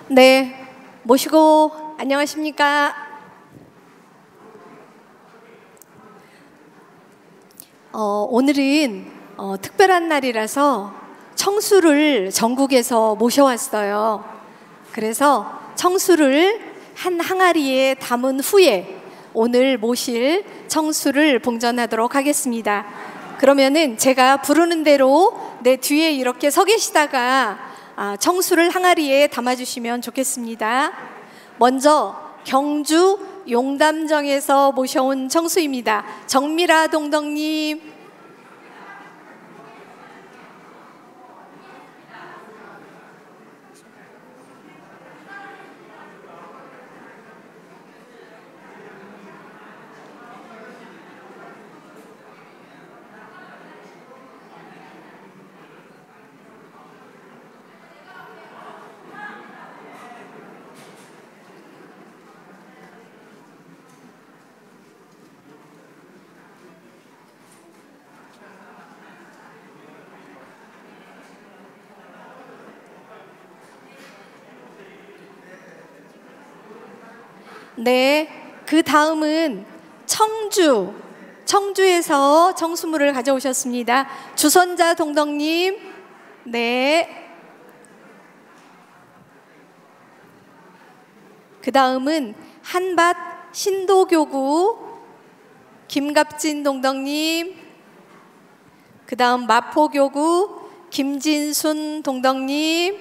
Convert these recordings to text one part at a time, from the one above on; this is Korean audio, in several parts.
네, 모시고 안녕하십니까? 오늘은 특별한 날이라서 청수를 전국에서 모셔왔어요. 그래서 청수를 한 항아리에 담은 후에 오늘 모실 청수를 봉전하도록 하겠습니다. 그러면은 제가 부르는 대로 내 뒤에 이렇게 서 계시다가 청수를 항아리에 담아주시면 좋겠습니다. 먼저 경주 용담정에서 모셔온 청수입니다. 정미라 동덕님. 네, 그 다음은 청주에서 청수물을 가져오셨습니다. 주선자 동덕님. 네. 그 다음은 한밭 신도교구 김갑진 동덕님. 그 다음 마포교구 김진순 동덕님.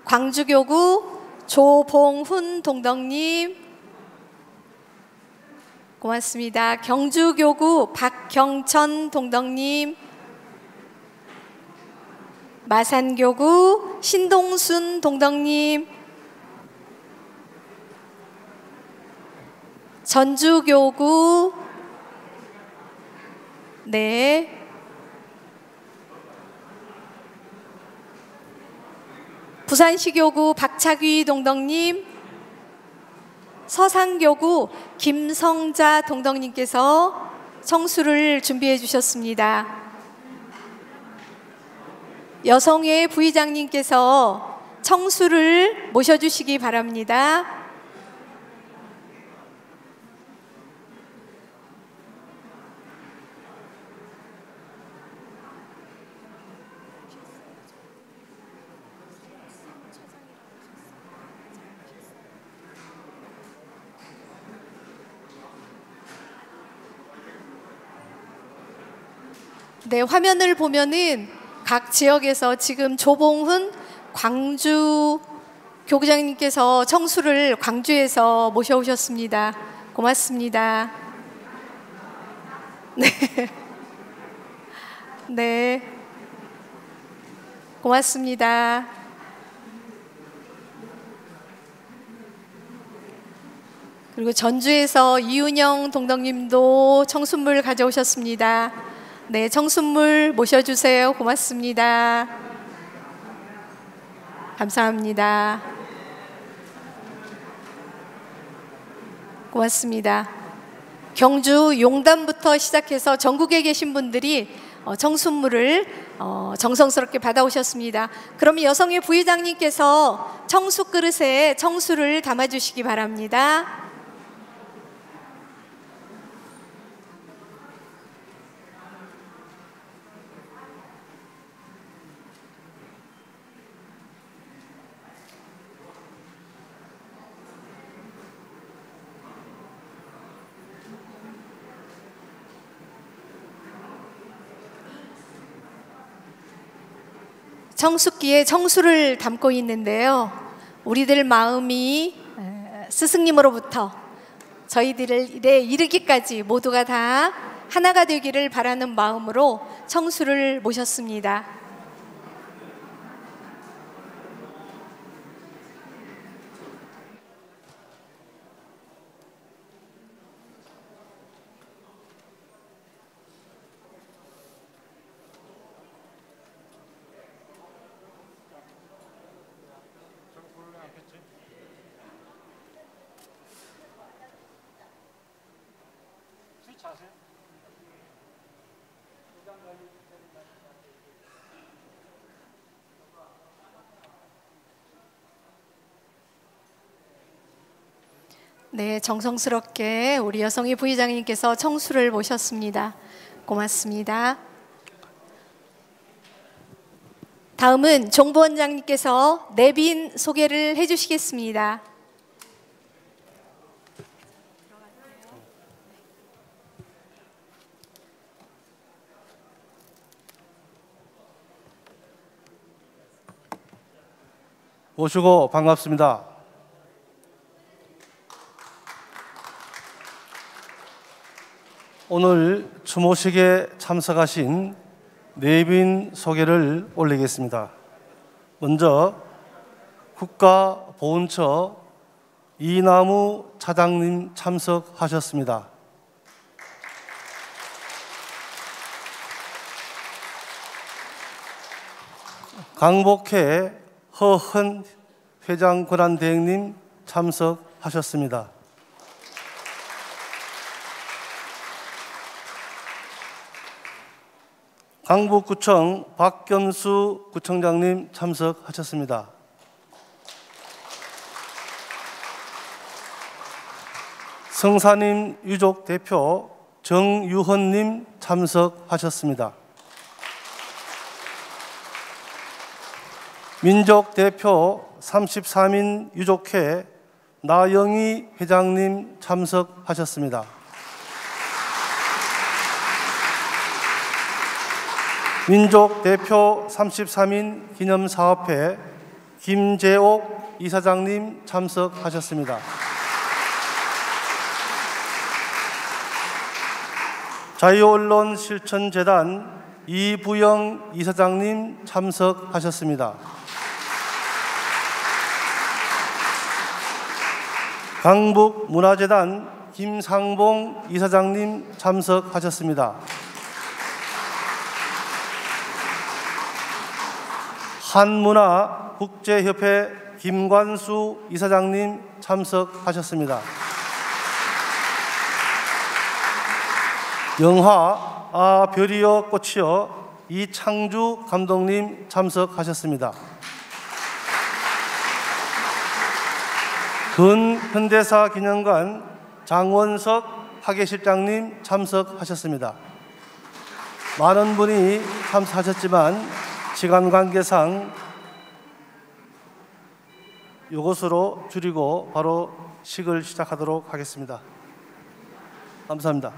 광주교구 조봉훈 동덕님. 고맙습니다. 경주교구 박경천 동덕님. 마산교구 신동순 동덕님. 전주교구 네. 부산시교구 박차귀 동덕님. 서산교구 김성자 동덕님께서 청수를 준비해 주셨습니다. 여성회 부의장님께서 청수를 모셔주시기 바랍니다. 네, 화면을 보면은 각 지역에서 지금 조봉훈 광주 교구장님께서 청수를 광주에서 모셔오셨습니다. 고맙습니다. 네. 네. 고맙습니다. 그리고 전주에서 이윤영 동덕님도 청수물 가져오셨습니다. 네, 청순물 모셔주세요. 고맙습니다. 감사합니다. 고맙습니다. 경주 용담부터 시작해서 전국에 계신 분들이 청순물을 정성스럽게 받아오셨습니다. 그럼 여성의 부회장님께서 청수 그릇에 청수를 담아주시기 바랍니다. 청숙기에 청수를 담고 있는데요. 우리들 마음이 스승님으로부터 저희들에 이르기까지 모두가 다 하나가 되기를 바라는 마음으로 청수를 모셨습니다. 네, 정성스럽게 우리 여성희 부의장님께서 청수를 모셨습니다. 고맙습니다. 다음은 정부원장님께서 내빈 소개를 해주시겠습니다. 모시고 반갑습니다. 오늘 추모식에 참석하신 내빈 소개를 올리겠습니다. 먼저 국가보훈처 이나무 차장님 참석하셨습니다. 강복회 허헌 회장 권한대행님 참석하셨습니다. 강북구청 박견수 구청장님 참석하셨습니다. 성사님 유족 대표 정유헌님 참석하셨습니다. 민족 대표 33인 유족회 나영희 회장님 참석하셨습니다. 민족 대표 33인 기념사업회 김재옥 이사장님 참석하셨습니다. 자유언론실천재단 이부영 이사장님 참석하셨습니다. 강북문화재단 김상봉 이사장님 참석하셨습니다. 한문화국제협회 김관수 이사장님 참석하셨습니다. 영화 아 별이여 꽃이여 이창주 감독님 참석하셨습니다. 근현대사 기념관 장원석 학예실장님 참석하셨습니다. 많은 분이 참석하셨지만 시간 관계상 이것으로 줄이고 바로 식을 시작하도록 하겠습니다. 감사합니다.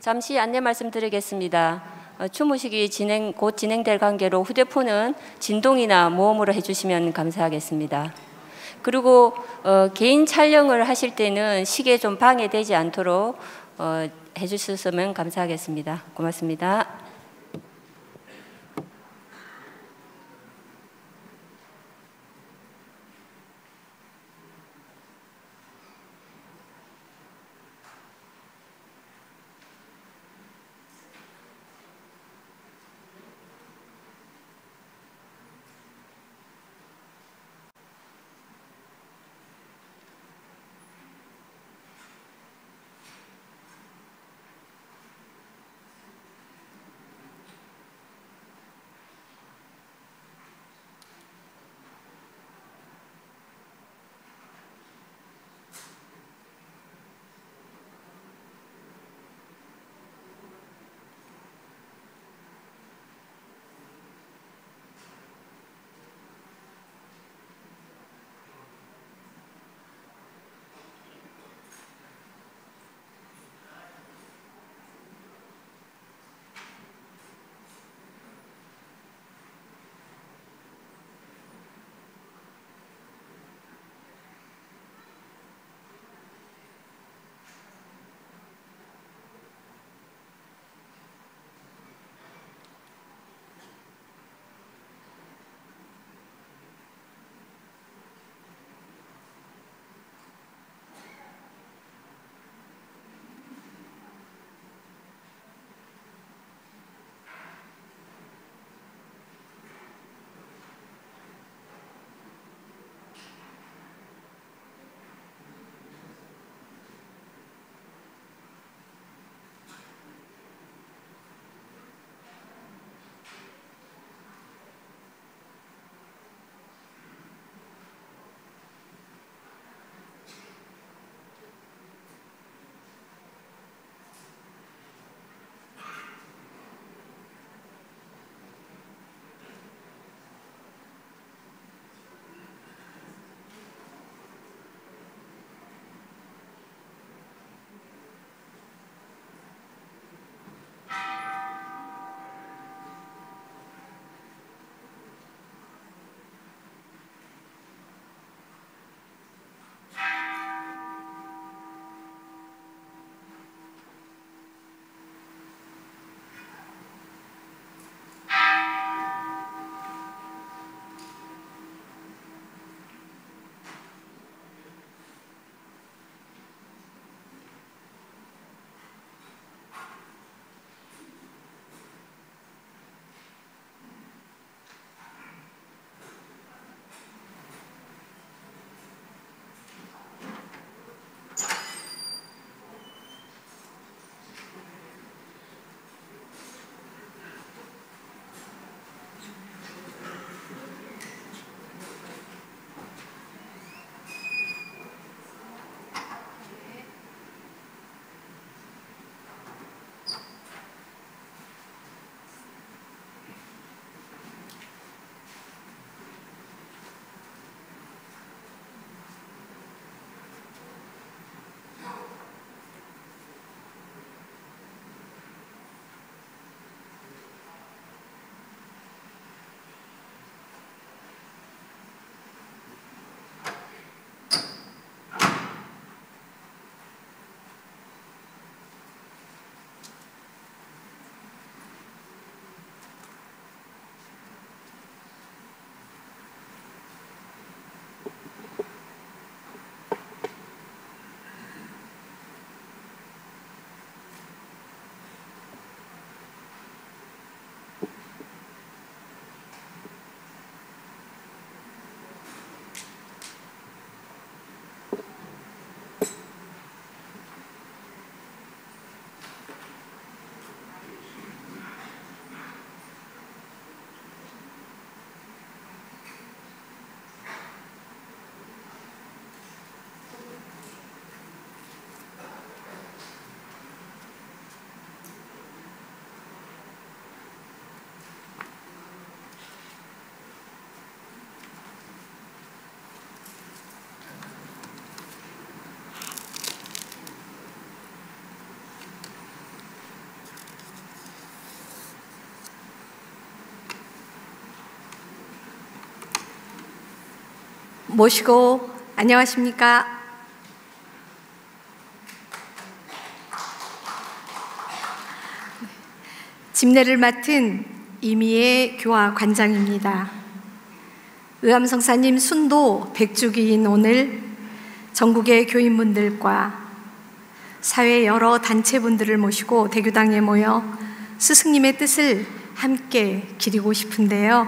잠시 안내 말씀드리겠습니다. 추모식이 곧 진행될 관계로 휴대폰은 진동이나 모음으로 해주시면 감사하겠습니다. 그리고 개인 촬영을 하실 때는 시계에 좀 방해되지 않도록 해주셨으면 감사하겠습니다. 고맙습니다. 모시고 안녕하십니까? 집례를 맡은 이미애 교화 관장입니다. 의암성사님 순도 100주기인 오늘 전국의 교인분들과 사회 여러 단체분들을 모시고 대교당에 모여 스승님의 뜻을 함께 기리고 싶은데요.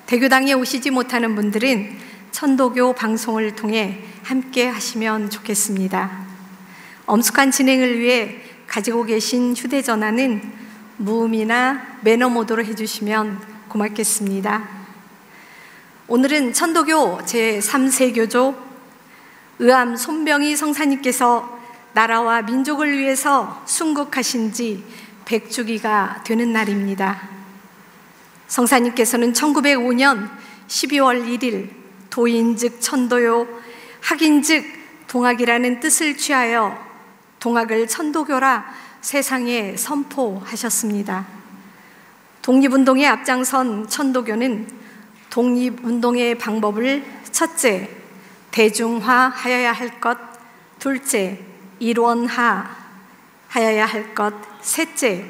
대교당에 오시지 못하는 분들은 천도교 방송을 통해 함께 하시면 좋겠습니다. 엄숙한 진행을 위해 가지고 계신 휴대전화는 무음이나 매너 모드로 해주시면 고맙겠습니다. 오늘은 천도교 제3세교조 의암 손병희 성사님께서 나라와 민족을 위해서 순국하신 지 100주기가 되는 날입니다. 성사님께서는 1905년 12월 1일 도인즉 천도요, 학인즉 동학이라는 뜻을 취하여 동학을 천도교라 세상에 선포하셨습니다. 독립운동에 앞장선 천도교는 독립운동의 방법을 첫째, 대중화하여야 할 것, 둘째, 일원화하여야 할 것, 셋째,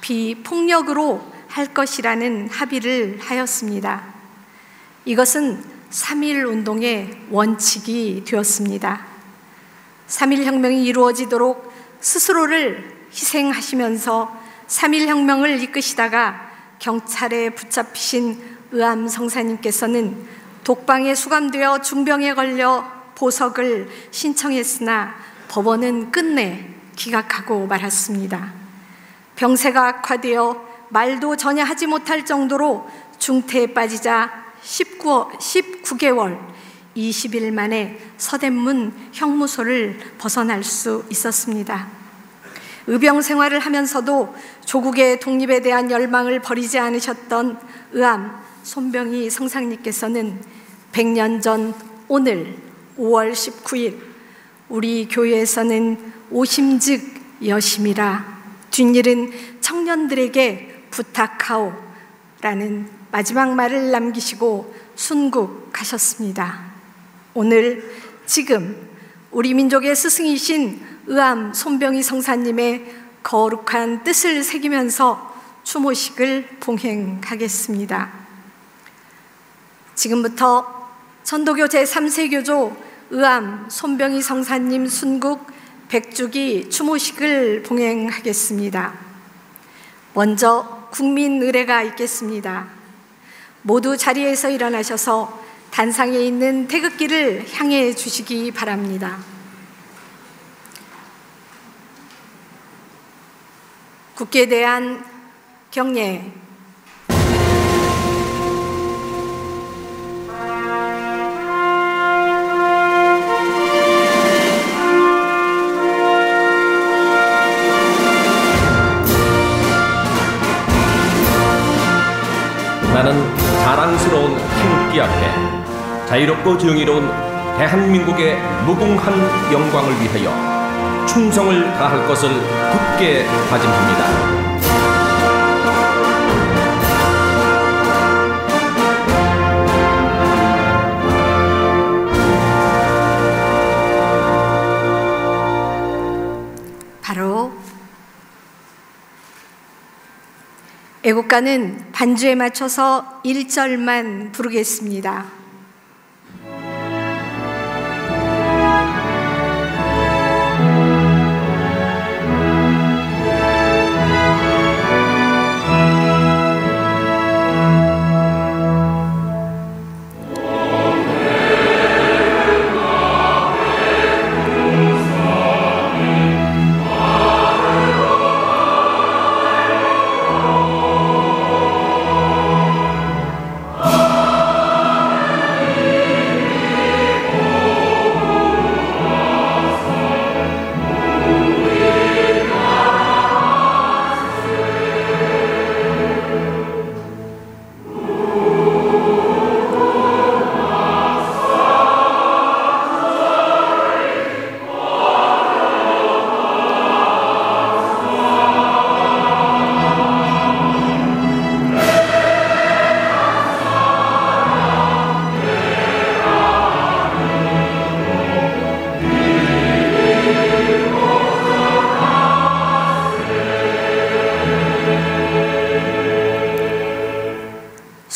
비폭력으로 할 것이라는 합의를 하였습니다. 이것은 3.1운동의 원칙이 되었습니다. 3.1혁명이 이루어지도록 스스로를 희생하시면서 3.1혁명을 이끄시다가 경찰에 붙잡히신 의암 성사님께서는 독방에 수감되어 중병에 걸려 보석을 신청했으나 법원은 끝내 기각하고 말았습니다. 병세가 악화되어 말도 전혀 하지 못할 정도로 중태에 빠지자 19개월 20일 만에 서대문 형무소를 벗어날 수 있었습니다. 의병 생활을 하면서도 조국의 독립에 대한 열망을 버리지 않으셨던 의암 손병희 성상님께서는 100년 전 오늘 5월 19일 우리 교회에서는 오심즉 여심이라 뒷일은 청년들에게 부탁하오 라는 마지막 말을 남기시고 순국하셨습니다. 오늘 지금 우리 민족의 스승이신 의암 손병희 성사님의 거룩한 뜻을 새기면서 추모식을 봉행하겠습니다. 지금부터 천도교 제3세교조 의암 손병희 성사님 순국 100주기 추모식을 봉행하겠습니다. 먼저 국민 의례가 있겠습니다. 모두 자리에서 일어나셔서 단상에 있는 태극기를 향해 주시기 바랍니다. 국기에 대한 경례. 나는 자랑스러운 태극기 앞에 자유롭고 정의로운 대한민국의 무궁한 영광을 위하여 충성을 다할 것을 굳게 다짐합니다. 바로 애국가는 반주에 맞춰서 1절만 부르겠습니다.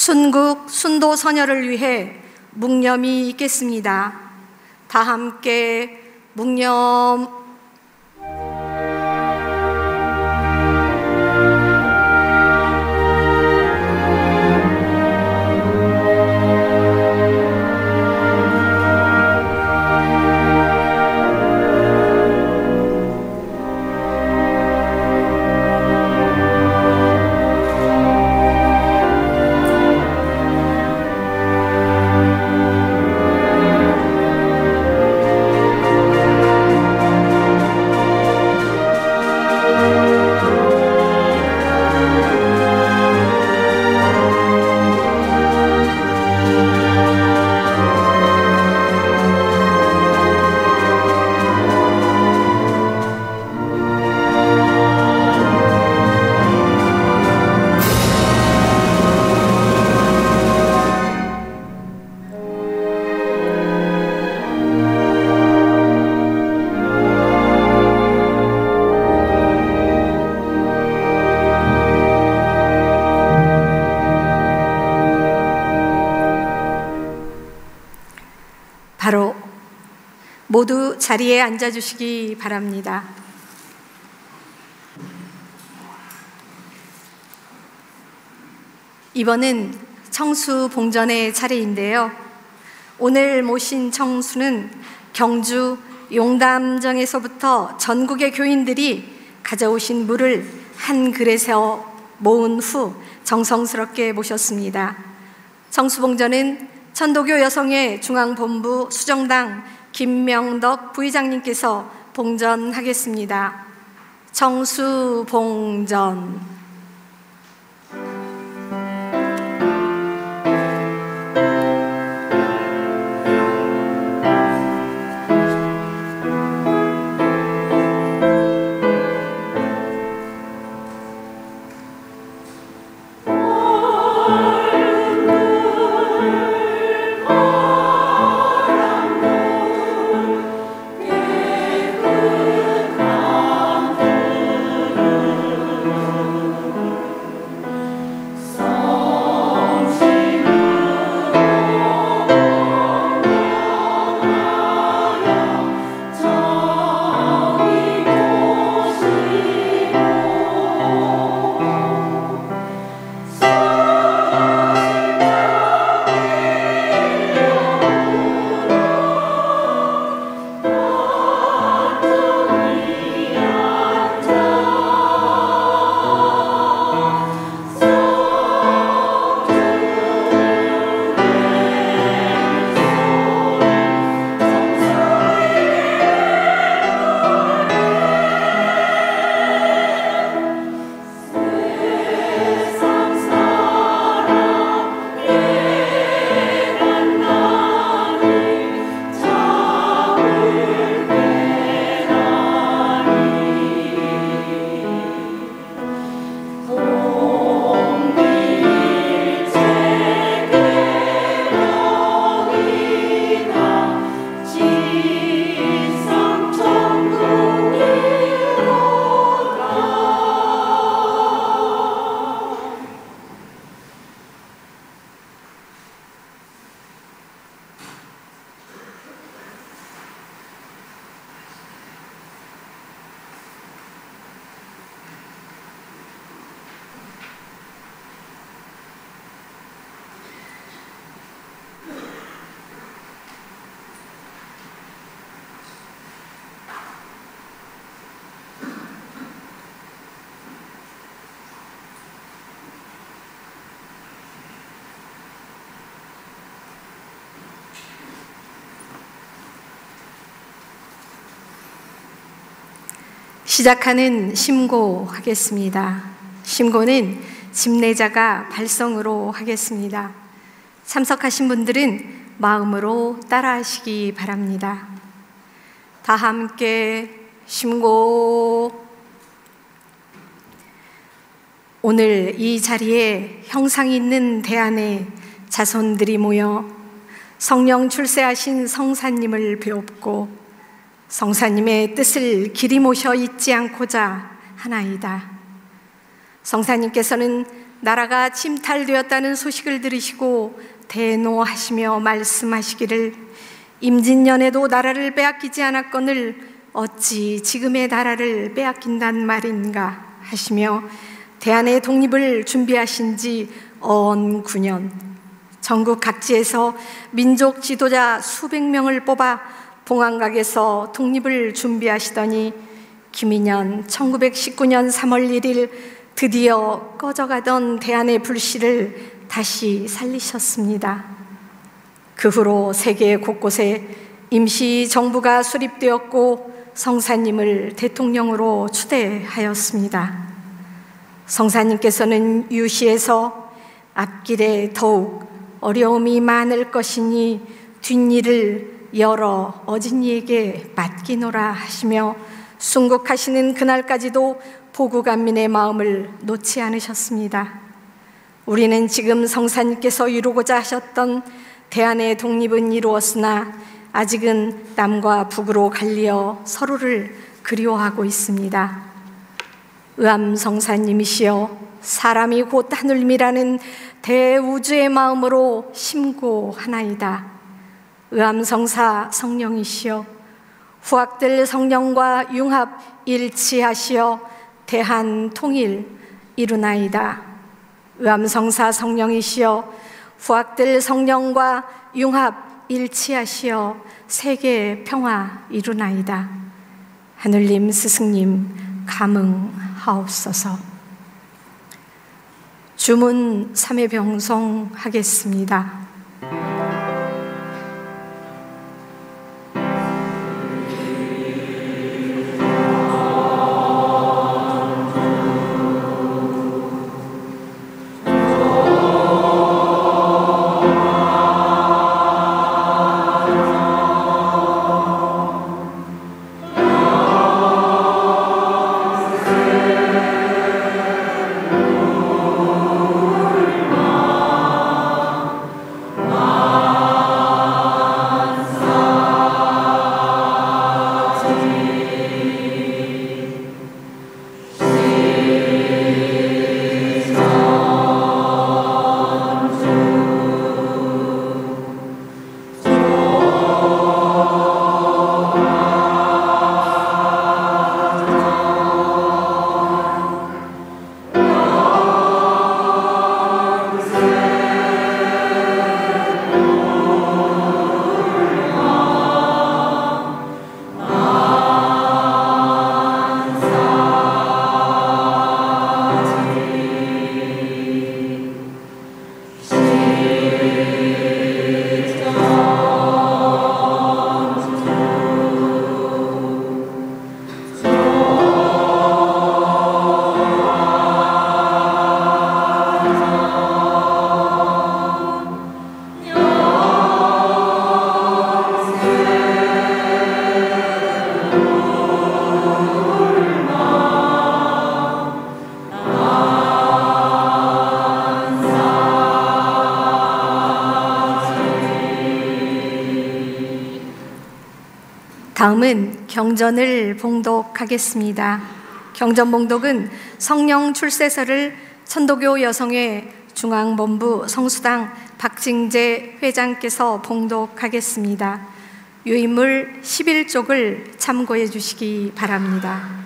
순국 순도 선열을 위해 묵념이 있겠습니다. 다 함께 묵념. 바로 모두 자리에 앉아주시기 바랍니다. 이번은 청수 봉전의 차례인데요. 오늘 모신 청수는 경주 용담정에서부터 전국의 교인들이 가져오신 물을 한 그릇에서 모은 후 정성스럽게 모셨습니다. 청수봉전은 천도교 여성회 중앙본부 수정당 김명덕 부의장님께서 봉전하겠습니다. 청수봉전. 시작하는 심고하겠습니다. 심고는 집례자가 발성으로 하겠습니다. 참석하신 분들은 마음으로 따라하시기 바랍니다. 다 함께 심고. 오늘 이 자리에 형상이 있는 대안에 자손들이 모여 성령 출세하신 성사님을 배웁고 성사님의 뜻을 길이 모셔 잊지 않고자 하나이다. 성사님께서는 나라가 침탈되었다는 소식을 들으시고 대노하시며 말씀하시기를 임진년에도 나라를 빼앗기지 않았거늘 어찌 지금의 나라를 빼앗긴단 말인가 하시며 대한의 독립을 준비하신 지 언 9년 전국 각지에서 민족 지도자 수백 명을 뽑아 봉황각에서 독립을 준비하시더니 기민년 1919년 3월 1일 드디어 꺼져가던 대한의 불씨를 다시 살리셨습니다. 그 후로 세계 곳곳에 임시정부가 수립되었고 성사님을 대통령으로 추대하였습니다. 성사님께서는 유시에서 앞길에 더욱 어려움이 많을 것이니 뒷일을 여러 어진이에게 맡기노라 하시며 순국하시는 그날까지도 보구간민의 마음을 놓지 않으셨습니다. 우리는 지금 성사님께서 이루고자 하셨던 대한의 독립은 이루었으나 아직은 남과 북으로 갈리어 서로를 그리워하고 있습니다. 의암성사님이시여 사람이 곧 하늘미라는 대우주의 마음으로 심고하나이다. 의암성사 성령이시여 후학들 성령과 융합 일치하시어 대한 통일 이루나이다. 의암성사 성령이시여 후학들 성령과 융합 일치하시어 세계 평화 이루나이다. 하늘님 스승님 감응하옵소서. 주문 3회 병송하겠습니다. 다음은 경전을 봉독하겠습니다. 경전 봉독은 성령 출세서를 천도교 여성회 중앙본부 성수당 박징재 회장께서 봉독하겠습니다. 유인물 11쪽을 참고해 주시기 바랍니다.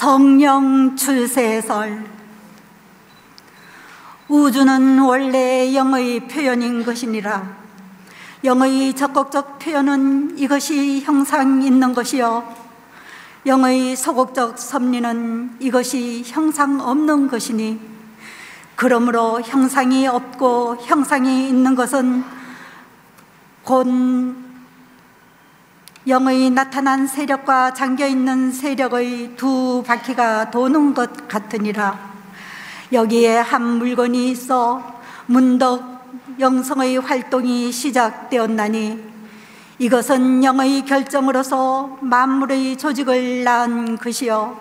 성령 출세설. 우주는 원래 영의 표현인 것이니라. 영의 적극적 표현은 이것이 형상 있는 것이요, 영의 소극적 섭리는 이것이 형상 없는 것이니, 그러므로 형상이 없고 형상이 있는 것은 곧 영의 나타난 세력과 잠겨있는 세력의 두 바퀴가 도는 것 같으니라. 여기에 한 물건이 있어 문덕 영성의 활동이 시작되었나니 이것은 영의 결정으로서 만물의 조직을 낳은 것이요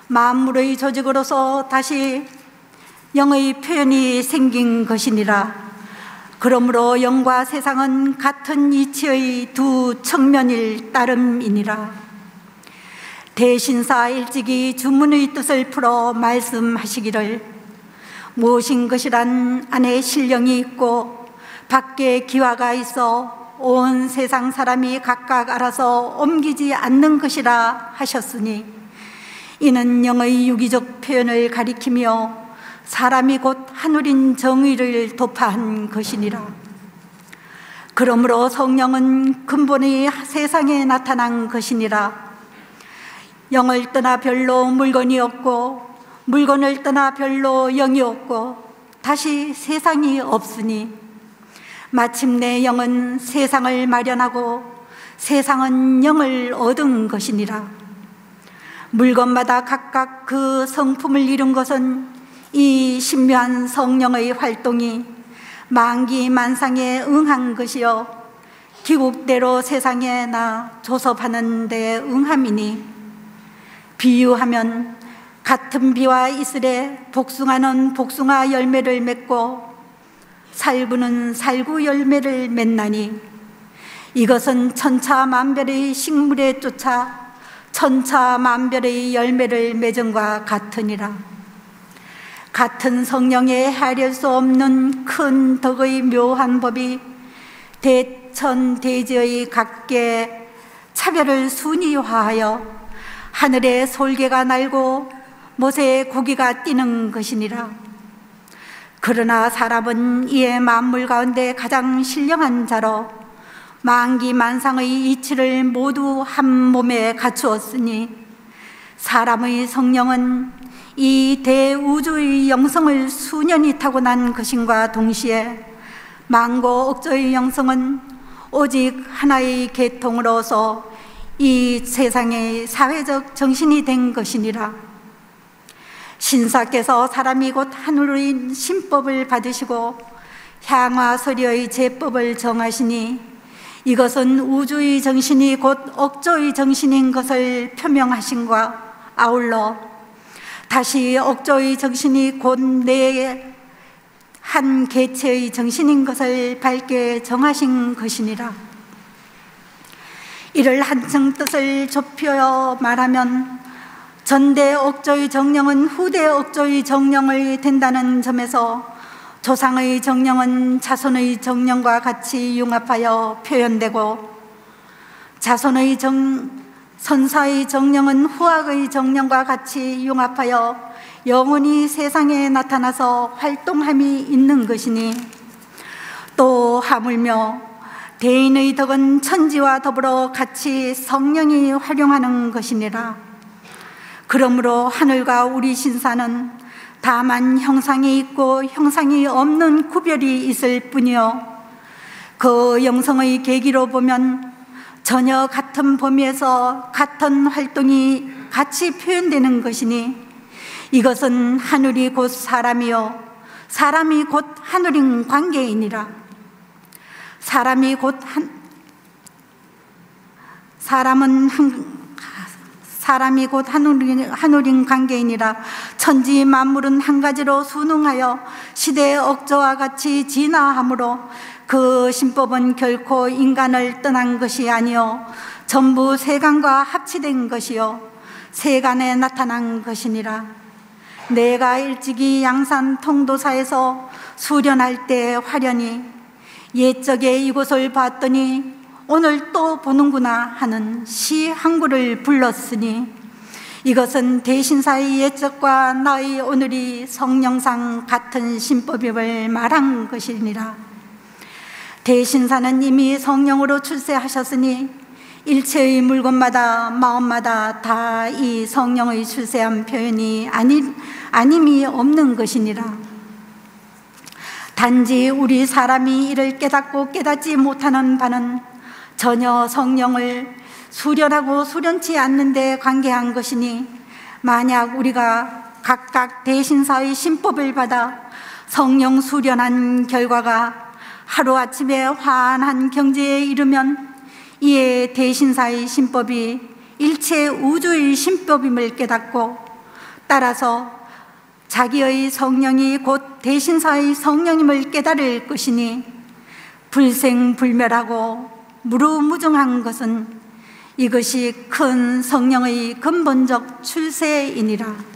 만물의 조직으로서 다시 영의 표현이 생긴 것이니라. 그러므로 영과 세상은 같은 이치의 두 측면일 따름이니라. 대신사 일찍이 주문의 뜻을 풀어 말씀하시기를 무엇인 것이란 안에 신령이 있고 밖에 기화가 있어 온 세상 사람이 각각 알아서 옮기지 않는 것이라 하셨으니 이는 영의 유기적 표현을 가리키며 사람이 곧 하늘인 정의를 도파한 것이니라. 그러므로 성령은 근본이 세상에 나타난 것이니라. 영을 떠나 별로 물건이 없고 물건을 떠나 별로 영이 없고 다시 세상이 없으니 마침내 영은 세상을 마련하고 세상은 영을 얻은 것이니라. 물건마다 각각 그 성품을 이룬 것은 이 신묘한 성령의 활동이 만기만상에 응한 것이요 기국대로 세상에 나 조섭하는 데 응함이니 비유하면 같은 비와 이슬에 복숭아는 복숭아 열매를 맺고 살구는 살구 열매를 맺나니 이것은 천차만별의 식물에 쫓아 천차만별의 열매를 맺음과 같으니라. 같은 성령에 헤아릴 수 없는 큰 덕의 묘한 법이 대천대지의 각계 차별을 순위화하여 하늘에 솔개가 날고 못에 고기가 뛰는 것이니라. 그러나 사람은 이에 만물 가운데 가장 신령한 자로 만기만상의 이치를 모두 한 몸에 갖추었으니 사람의 성령은 이 대우주의 영성을 수년이 타고난 것임과 동시에 만고 억조의 영성은 오직 하나의 계통으로서 이 세상의 사회적 정신이 된 것이니라. 신사께서 사람이 곧 하늘의 신법을 받으시고 향화서리의 제법을 정하시니 이것은 우주의 정신이 곧 억조의 정신인 것을 표명하신과 아울러 다시 억조의 정신이 곧 내 한 개체의 정신인 것을 밝게 정하신 것이니라. 이를 한층 뜻을 좁혀 말하면 전대 억조의 정령은 후대 억조의 정령을 된다는 점에서 조상의 정령은 자손의 정령과 같이 융합하여 표현되고 자손의 선사의 정령은 후학의 정령과 같이 융합하여 영원히 세상에 나타나서 활동함이 있는 것이니 또 하물며 대인의 덕은 천지와 더불어 같이 성령이 활용하는 것이니라. 그러므로 하늘과 우리 신사는 다만 형상이 있고 형상이 없는 구별이 있을 뿐이요 그 영성의 계기로 보면 전혀 같은 범위에서 같은 활동이 같이 표현되는 것이니 이것은 하늘이 곧 사람이요 사람이 곧 하늘인 관계이니라. 사람이 곧 하늘인 관계이니라. 천지 만물은 한 가지로 순응하여 시대의 억조와 같이 진화하므로 그 신법은 결코 인간을 떠난 것이 아니요 전부 세간과 합치된 것이요 세간에 나타난 것이니라. 내가 일찍이 양산 통도사에서 수련할 때 화련히 옛적에 이곳을 봤더니 오늘 또 보는구나 하는 시 한 구를 불렀으니 이것은 대신사의 옛적과 나의 오늘이 성령상 같은 신법임을 말한 것이니라. 대신사는 이미 성령으로 출세하셨으니 일체의 물건마다 마음마다 다 이 성령의 출세한 표현이 아님이 없는 것이니라. 단지 우리 사람이 이를 깨닫고 깨닫지 못하는 바는 전혀 성령을 수련하고 수련치 않는 데 관계한 것이니 만약 우리가 각각 대신사의 신법을 받아 성령 수련한 결과가 하루아침에 환한 경지에 이르면 이에 대신사의 신법이 일체 우주의 신법임을 깨닫고 따라서 자기의 성령이 곧 대신사의 성령임을 깨달을 것이니 불생불멸하고 무루무증한 것은 이것이 큰 성령의 근본적 출세이니라.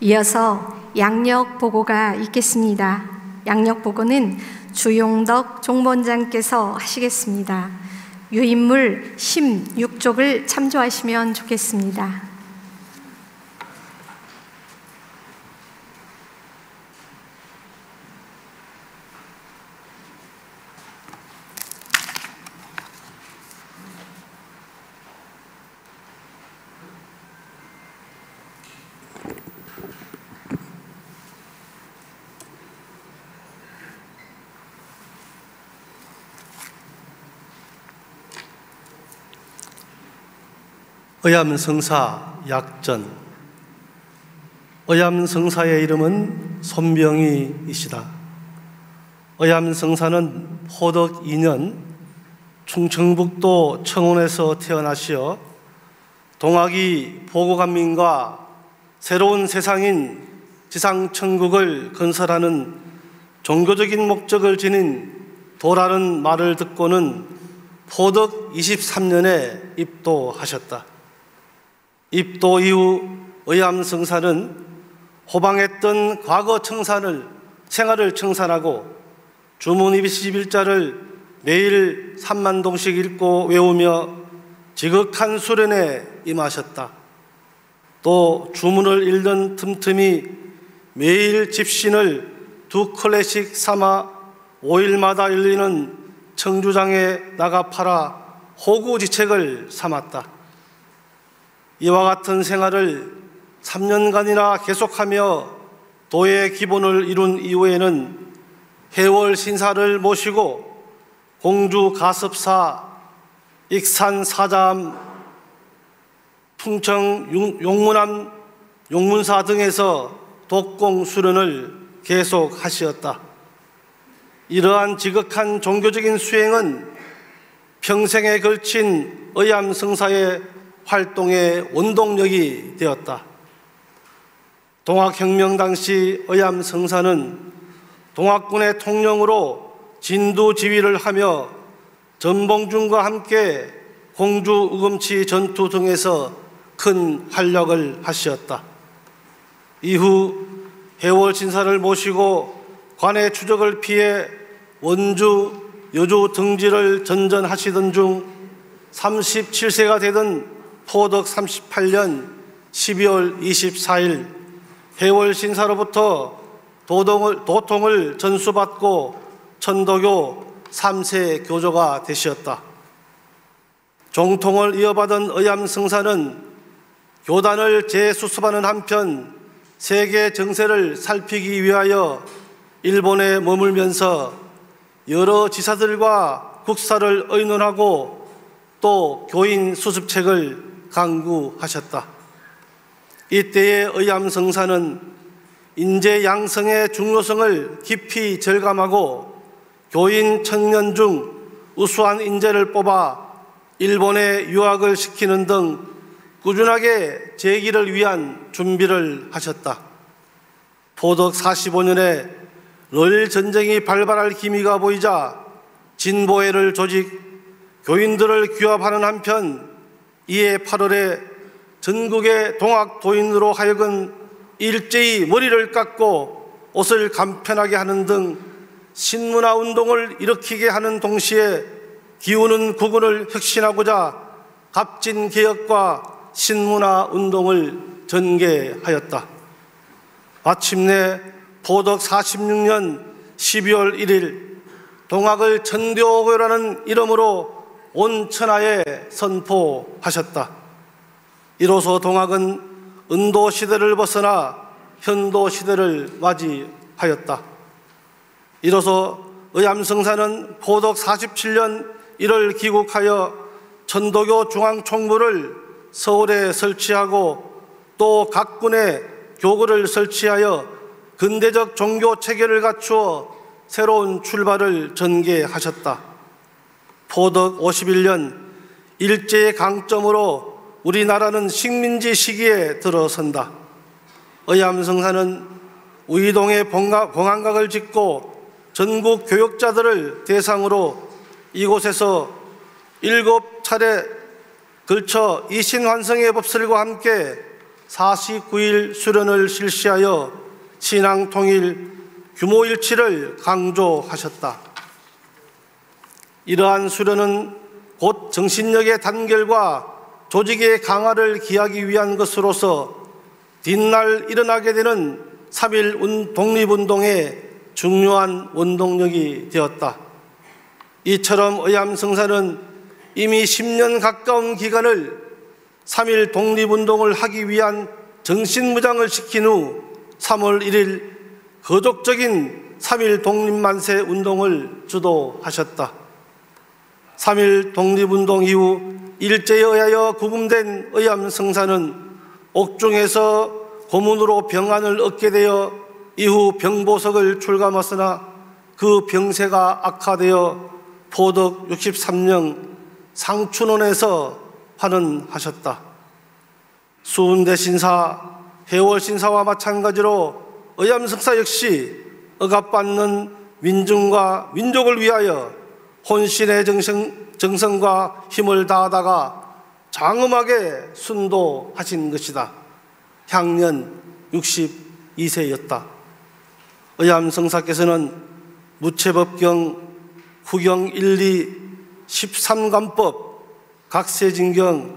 이어서 양력 보고가 있겠습니다. 양력 보고는 주용덕 종본장께서 하시겠습니다. 유인물 16쪽을 참조하시면 좋겠습니다. 의암성사 약전. 의암성사의 이름은 손병희이시다. 의암성사는 호덕 2년 충청북도 청운에서 태어나시어 동학이 보고간민과 새로운 세상인 지상천국을 건설하는 종교적인 목적을 지닌 도라는 말을 듣고는 호덕 23년에 입도하셨다. 입도 이후 의암성사는 호방했던 과거 생활을 청산하고 주문 21자를 매일 3만동씩 읽고 외우며 지극한 수련에 임하셨다. 또 주문을 읽는 틈틈이 매일 집신을 2컬레씩 삼아 5일마다 열리는 청주장에 나가 팔아 호구지책을 삼았다. 이와 같은 생활을 3년간이나 계속하며 도의 기본을 이룬 이후에는 해월 신사를 모시고 공주 가섭사, 익산 사자암, 풍청 용문사 등에서 독공 수련을 계속하시었다. 이러한 지극한 종교적인 수행은 평생에 걸친 의암성사의 활동의 원동력이 되었다. 동학혁명 당시 의암성사는 동학군의 통령으로 진두지휘를 하며 전봉준과 함께 공주 우금치 전투 등에서 큰 활약을 하시었다. 이후 해월 신사를 모시고 관의 추적을 피해 원주, 여주 등지를 전전하시던 중 37세가 되던 포덕 38년 12월 24일 해월 신사로부터 도통을 전수받고 천도교 3세 교조가 되셨다. 종통을 이어받은 의암성사는 교단을 재수습하는 한편 세계 정세를 살피기 위하여 일본에 머물면서 여러 지사들과 국사를 의논하고 또 교인 수습책을 강구하셨다. 이때의 의암성사는 인재 양성의 중요성을 깊이 절감하고 교인 청년 중 우수한 인재를 뽑아 일본에 유학을 시키는 등 꾸준하게 재기를 위한 준비를 하셨다. 포덕 45년에 러일 전쟁이 발발할 기미가 보이자 진보회를 조직, 교인들을 규합하는 한편 이해 8월에 전국의 동학도인으로 하여금 일제히 머리를 깎고 옷을 간편하게 하는 등 신문화 운동을 일으키게 하는 동시에 기우는 국군을 혁신하고자 갑진 개혁과 신문화 운동을 전개하였다. 마침내 포덕 46년 12월 1일 동학을 천교교라는 이름으로 온 천하에 선포하셨다. 이로써 동학은 은도 시대를 벗어나 현도 시대를 맞이하였다. 이로써 의암성사는 포덕 47년 1월 귀국하여 천도교 중앙총무를 서울에 설치하고 또 각 군에 교구를 설치하여 근대적 종교 체계를 갖추어 새로운 출발을 전개하셨다. 포덕 51년 일제의 강점으로 우리나라는 식민지 시기에 들어선다. 의암성사는 우이동에 봉안각을 짓고 전국 교역자들을 대상으로 이곳에서 7차례 걸쳐 이신환성의 법설과 함께 49일 수련을 실시하여 신앙통일 규모일치를 강조하셨다. 이러한 수련은 곧 정신력의 단결과 조직의 강화를 기하기 위한 것으로서 뒷날 일어나게 되는 3.1 독립운동의 중요한 원동력이 되었다. 이처럼 의암성사는 이미 10년 가까운 기간을 3.1 독립운동을 하기 위한 정신무장을 시킨 후 3월 1일 거족적인 3.1 독립만세 운동을 주도하셨다. 3.1 독립운동 이후 일제에 의하여 구금된 의암성사는 옥중에서 고문으로 병안을 얻게 되어 이후 병보석을 출감하으나 그 병세가 악화되어 포덕 63년 상춘원에서 환원하셨다. 수운대신사, 해월신사와 마찬가지로 의암성사 역시 억압받는 민중과 민족을 위하여 혼신의 정성과 힘을 다하다가 장엄하게 순도하신 것이다. 향년 62세였다. 의암성사께서는 무채법경, 후경 1, 2, 13관법, 각세진경,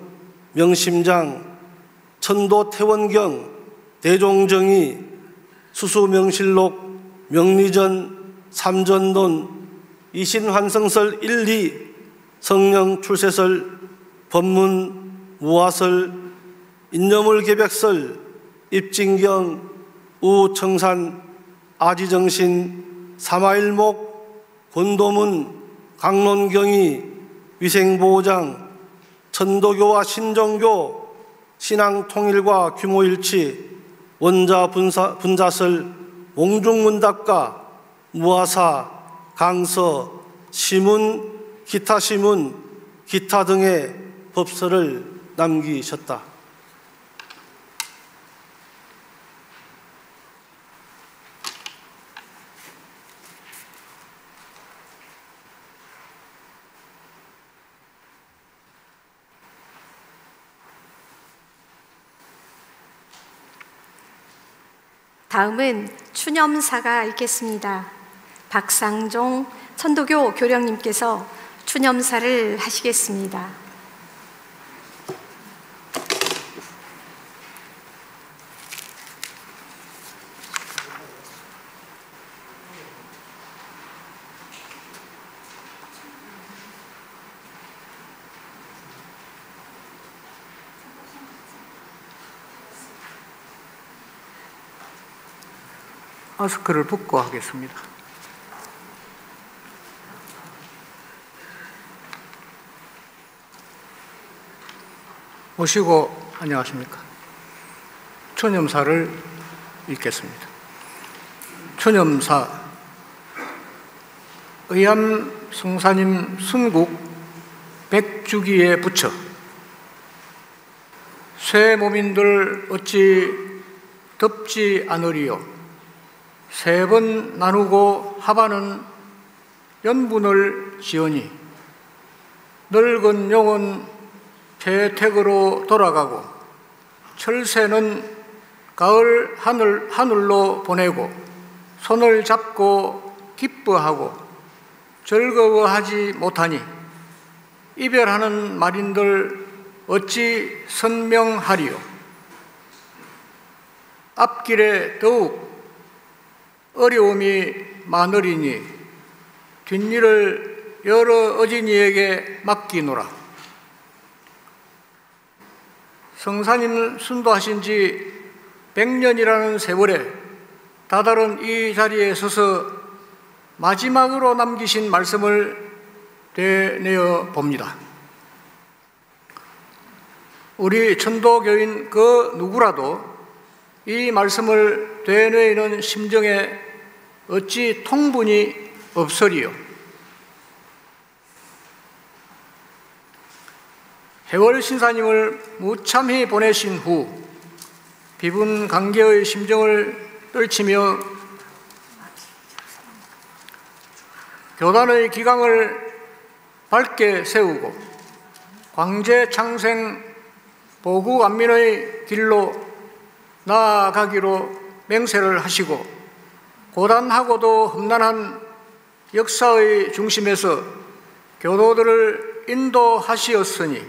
명심장, 천도태원경, 대종정의, 수수명실록, 명리전, 삼전론, 이신환성설 1, 2, 성령출세설, 법문, 무화설, 인여물개백설, 입진경, 우청산, 아지정신, 사마일목, 권도문, 강론경의, 위생보호장, 천도교와 신종교, 신앙통일과 규모일치, 원자 분자설, 몽중문답가, 무화사, 강서, 시문, 기타 시문, 기타 등의 법서를 남기셨다. 다음은 추념사가 있겠습니다. 박상종 천도교 교령님께서 추념사를 하시겠습니다. 마스크를 벗고 하겠습니다. 오시고 안녕하십니까. 추념사를 읽겠습니다. 추념사. 의암성사님 순국 백주기에 부처 쇠모민들 어찌 덥지 않으리요. 세 번 나누고 합하는 연분을 지으니 늙은 용은 폐택으로 돌아가고 철새는 가을 하늘로 보내고 손을 잡고 기뻐하고 즐거워하지 못하니 이별하는 말인들 어찌 선명하리요. 앞길에 더욱 어려움이 많으리니 뒷일을 여러 어진이에게 맡기노라. 성사님 순도하신 지 100년이라는 세월에 다다른 이 자리에 서서 마지막으로 남기신 말씀을 되뇌어 봅니다. 우리 천도교인 그 누구라도 이 말씀을 되뇌이는 심정에 어찌 통분이 없으리요. 해월 신사님을 무참히 보내신 후 비분 강개의 심정을 떨치며 교단의 기강을 밝게 세우고 광재 창생 보국 안민의 길로 나아가기로 맹세를 하시고 고단하고도 험난한 역사의 중심에서 교도들을 인도하시었으니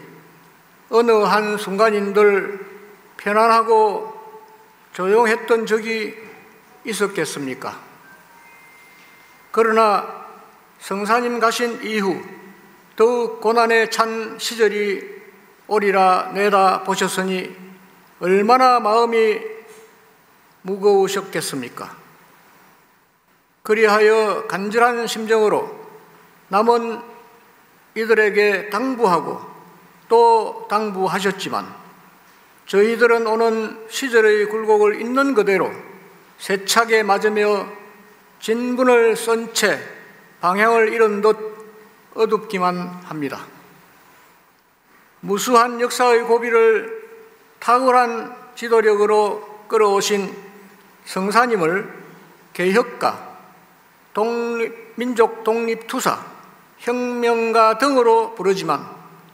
어느 한 순간인들 편안하고 조용했던 적이 있었겠습니까? 그러나 성사님 가신 이후 더욱 고난에 찬 시절이 오리라 내다 보셨으니 얼마나 마음이 무거우셨겠습니까? 그리하여 간절한 심정으로 남은 이들에게 당부하고 또 당부하셨지만 저희들은 오는 시절의 굴곡을 있는 그대로 세차게 맞으며 진분을 쓴 채 방향을 잃은 듯 어둡기만 합니다. 무수한 역사의 고비를 탁월한 지도력으로 끌어오신 성사님을 개혁가, 민족 독립투사, 혁명가 등으로 부르지만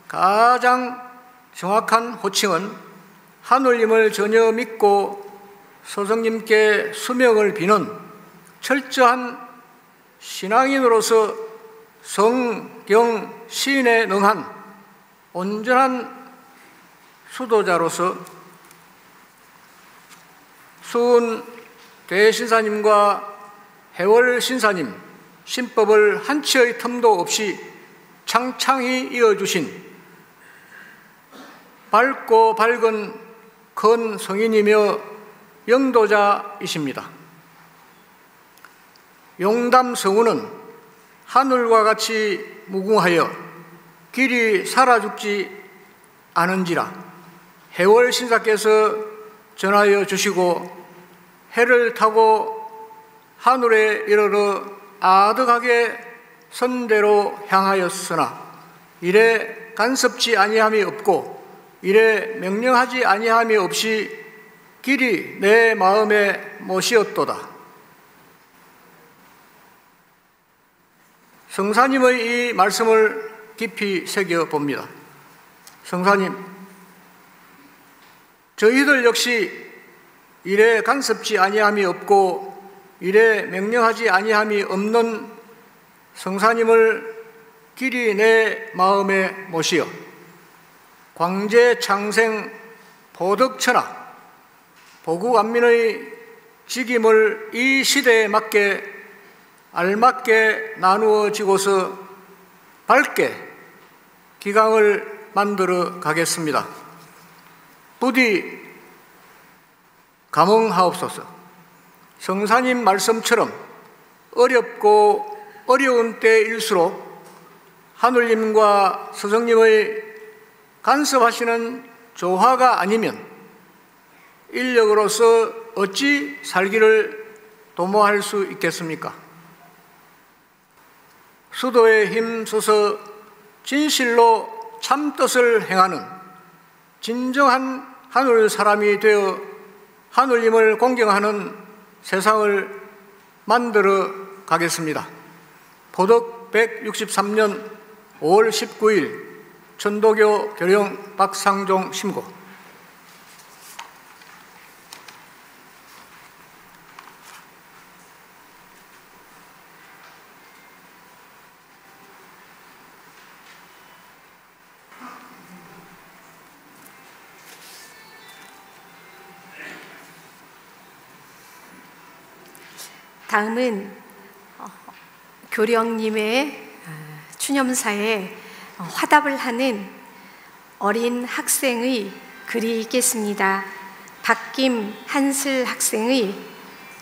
가장 정확한 호칭은 하늘님을 전혀 믿고 서성님께 수명을 비는 철저한 신앙인으로서 성경 시인에 능한 온전한 수도자로서 수은 대신사님과 해월 신사님 신법을 한치의 틈도 없이 창창히 이어주신 밝고 밝은 큰 성인이며 영도자이십니다. 용담 성우는 하늘과 같이 무궁하여 길이 살아 죽지 않은지라 해월 신사께서 전하여 주시고 해를 타고 하늘에 이르러 아득하게 선대로 향하였으나 이래 간섭지 아니함이 없고 이래 명령하지 아니함이 없이 길이 내 마음에 못이었도다. 성사님의 이 말씀을 깊이 새겨봅니다. 성사님, 저희들 역시 이래 간섭지 아니함이 없고 이래 명령하지 아니함이 없는 성사님을 길이 내 마음에 모시어 광재 창생 보덕천하 보국 안민의 직임을 이 시대에 알맞게 나누어지고서 밝게 기강을 만들어 가겠습니다. 부디 감흥하옵소서. 성사님 말씀처럼 어렵고 어려운 때일수록 하늘님과 스승님의 간섭하시는 조화가 아니면 인력으로서 어찌 살기를 도모할 수 있겠습니까? 수도에 힘써서 진실로 참뜻을 행하는 진정한 하늘 사람이 되어 하늘님을 공경하는 세상을 만들어 가겠습니다. 보덕 163년 5월 19일 천도교 교령 박상종 심고. 다음은 교령님의 추념사에 화답을 하는 어린 학생의 글이 있겠습니다. 박김 한슬 학생의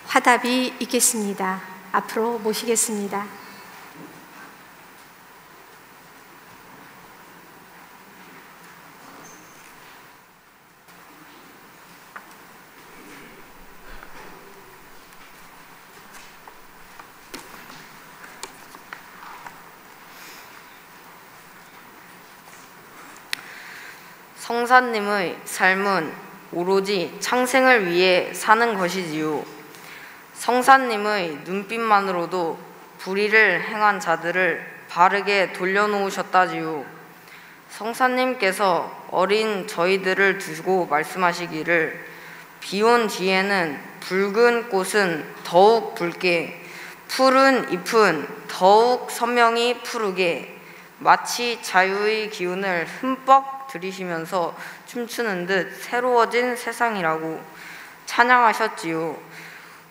화답이 있겠습니다. 앞으로 모시겠습니다. 성사님의 삶은 오로지 창생을 위해 사는 것이지요. 성사님의 눈빛만으로도 불의를 행한 자들을 바르게 돌려놓으셨다지요. 성사님께서 어린 저희들을 두고 말씀하시기를 비온 뒤에는 붉은 꽃은 더욱 붉게, 푸른 잎은 더욱 선명히 푸르게, 마치 자유의 기운을 흠뻑 들이시면서 춤추는 듯 새로워진 세상이라고 찬양하셨지요.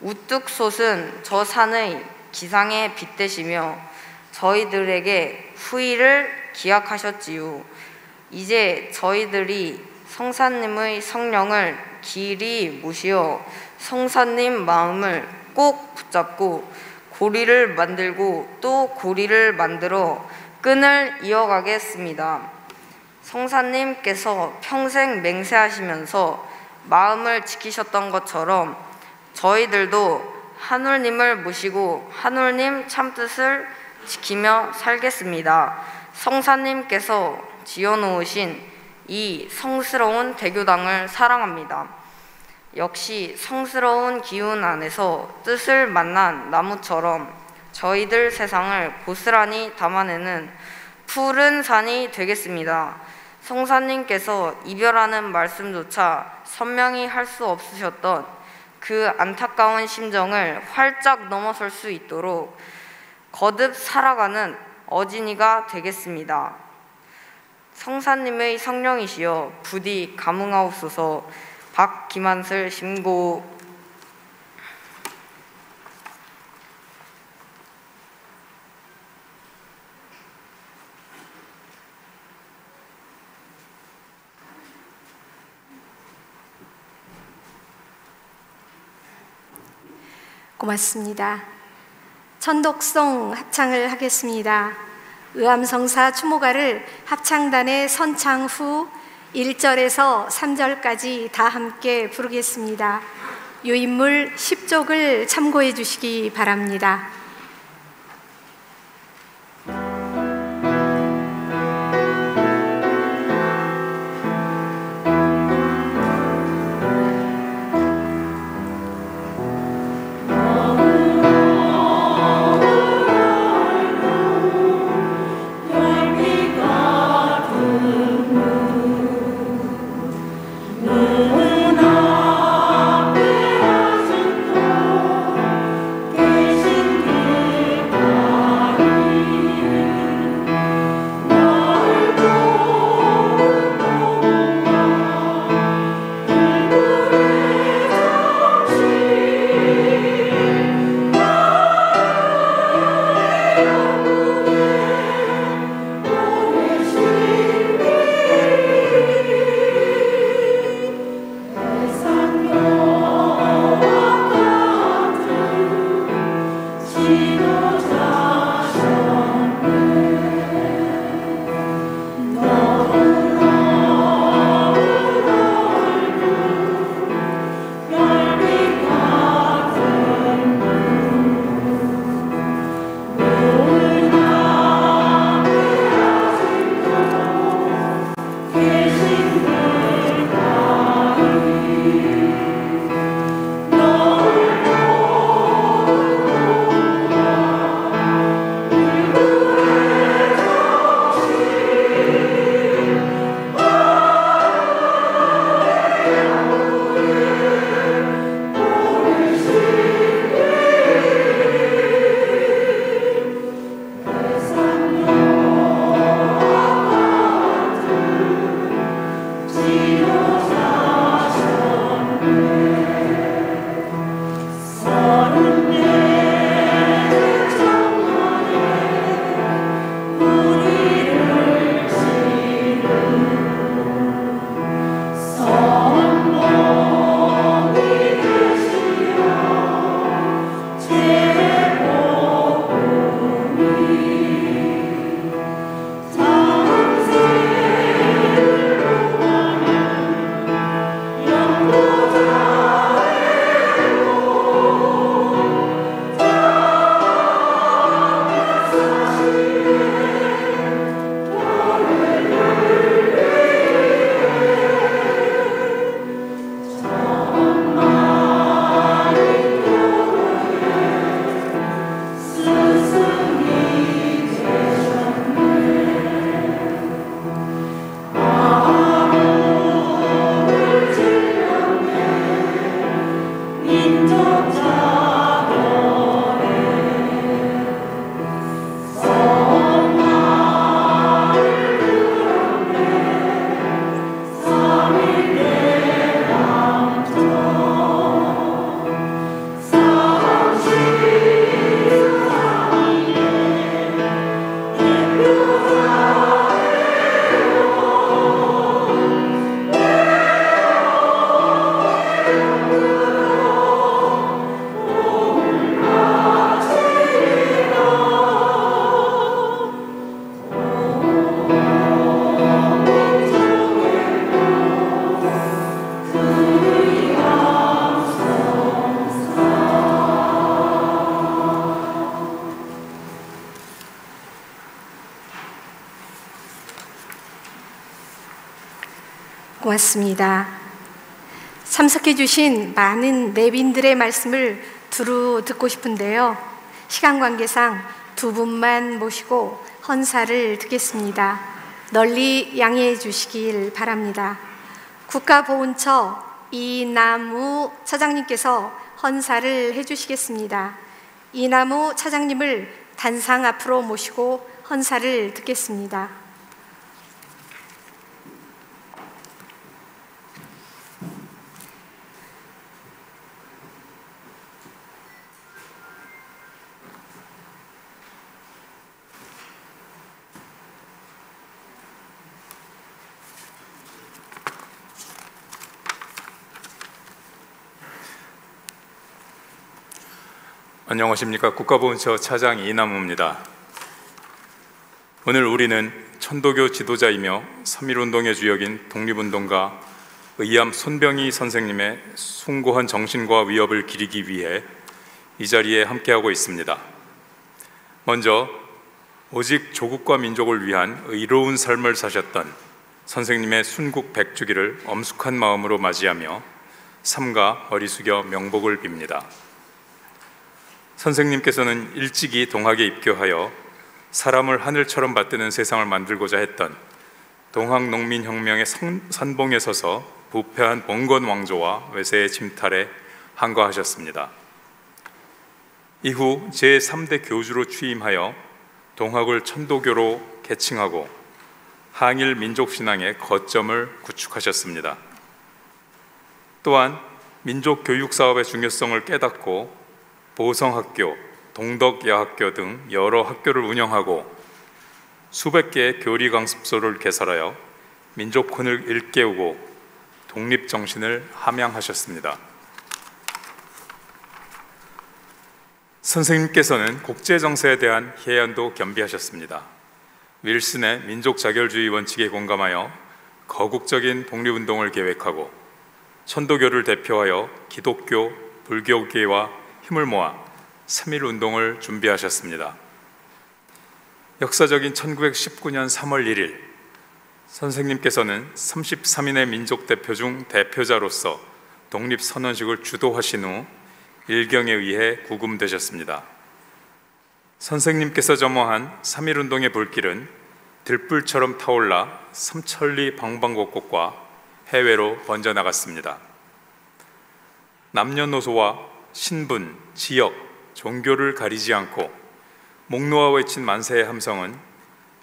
우뚝 솟은 저 산의 기상에 빗대시며 저희들에게 후일을 기약하셨지요. 이제 저희들이 성사님의 성령을 길이 모시어 성사님 마음을 꼭 붙잡고 고리를 만들고 또 고리를 만들어 끈을 이어가겠습니다. 성사님께서 평생 맹세하시면서 마음을 지키셨던 것처럼 저희들도 하늘님을 모시고 하늘님 참뜻을 지키며 살겠습니다. 성사님께서 지어놓으신 이 성스러운 대교당을 사랑합니다. 역시 성스러운 기운 안에서 뜻을 만난 나무처럼 저희들 세상을 고스란히 담아내는 푸른 산이 되겠습니다. 성사님께서 이별하는 말씀조차 선명히 할 수 없으셨던 그 안타까운 심정을 활짝 넘어설 수 있도록 거듭 살아가는 어진이가 되겠습니다. 성사님의 성령이시여 부디 감응하옵소서. 박기만슬 신고. 고맙습니다. 천독송 합창을 하겠습니다. 의암성사 추모가를 합창단의 선창 후 1절에서 3절까지 다 함께 부르겠습니다. 유인물 10쪽을 참고해 주시기 바랍니다. 계신 고맙습니다. 참석해 주신 많은 내빈들의 말씀을 두루 듣고 싶은데요. 시간 관계상 두 분만 모시고 헌사를 듣겠습니다. 널리 양해해 주시길 바랍니다. 국가보훈처 이남우 차장님께서 헌사를 해주시겠습니다. 이남우 차장님을 단상 앞으로 모시고 헌사를 듣겠습니다. 안녕하십니까. 국가보훈처 차장 이남우입니다. 오늘 우리는 천도교 지도자이며 3.1운동의 주역인 독립운동가 의암 손병희 선생님의 숭고한 정신과 위협을 기리기 위해 이 자리에 함께하고 있습니다. 먼저 오직 조국과 민족을 위한 의로운 삶을 사셨던 선생님의 순국 100주기를 엄숙한 마음으로 맞이하며 삼가 머리 숙여 명복을 빕니다. 선생님께서는 일찍이 동학에 입교하여 사람을 하늘처럼 받드는 세상을 만들고자 했던 동학농민혁명의 선봉에 서서 부패한 봉건 왕조와 외세의 침탈에 항거하셨습니다. 이후 제3대 교주로 취임하여 동학을 천도교로 개칭하고 항일 민족신앙의 거점을 구축하셨습니다. 또한 민족교육사업의 중요성을 깨닫고 보성학교, 동덕여학교 등 여러 학교를 운영하고 수백 개의 교리강습소를 개설하여 민족혼을 일깨우고 독립정신을 함양하셨습니다. 선생님께서는 국제정세에 대한 해안도 겸비하셨습니다. 윌슨의 민족자결주의 원칙에 공감하여 거국적인 독립운동을 계획하고 천도교를 대표하여 기독교, 불교계와 힘을 모아 3.1운동을 준비하셨습니다. 역사적인 1919년 3월 1일 선생님께서는 33인의 민족대표 중 대표자로서 독립선언식을 주도하신 후 일경에 의해 구금되셨습니다. 선생님께서 점화한 3.1운동의 불길은 들불처럼 타올라 삼천리 방방곡곡과 해외로 번져나갔습니다. 남녀노소와 신분, 지역, 종교를 가리지 않고 목 놓아 외친 만세의 함성은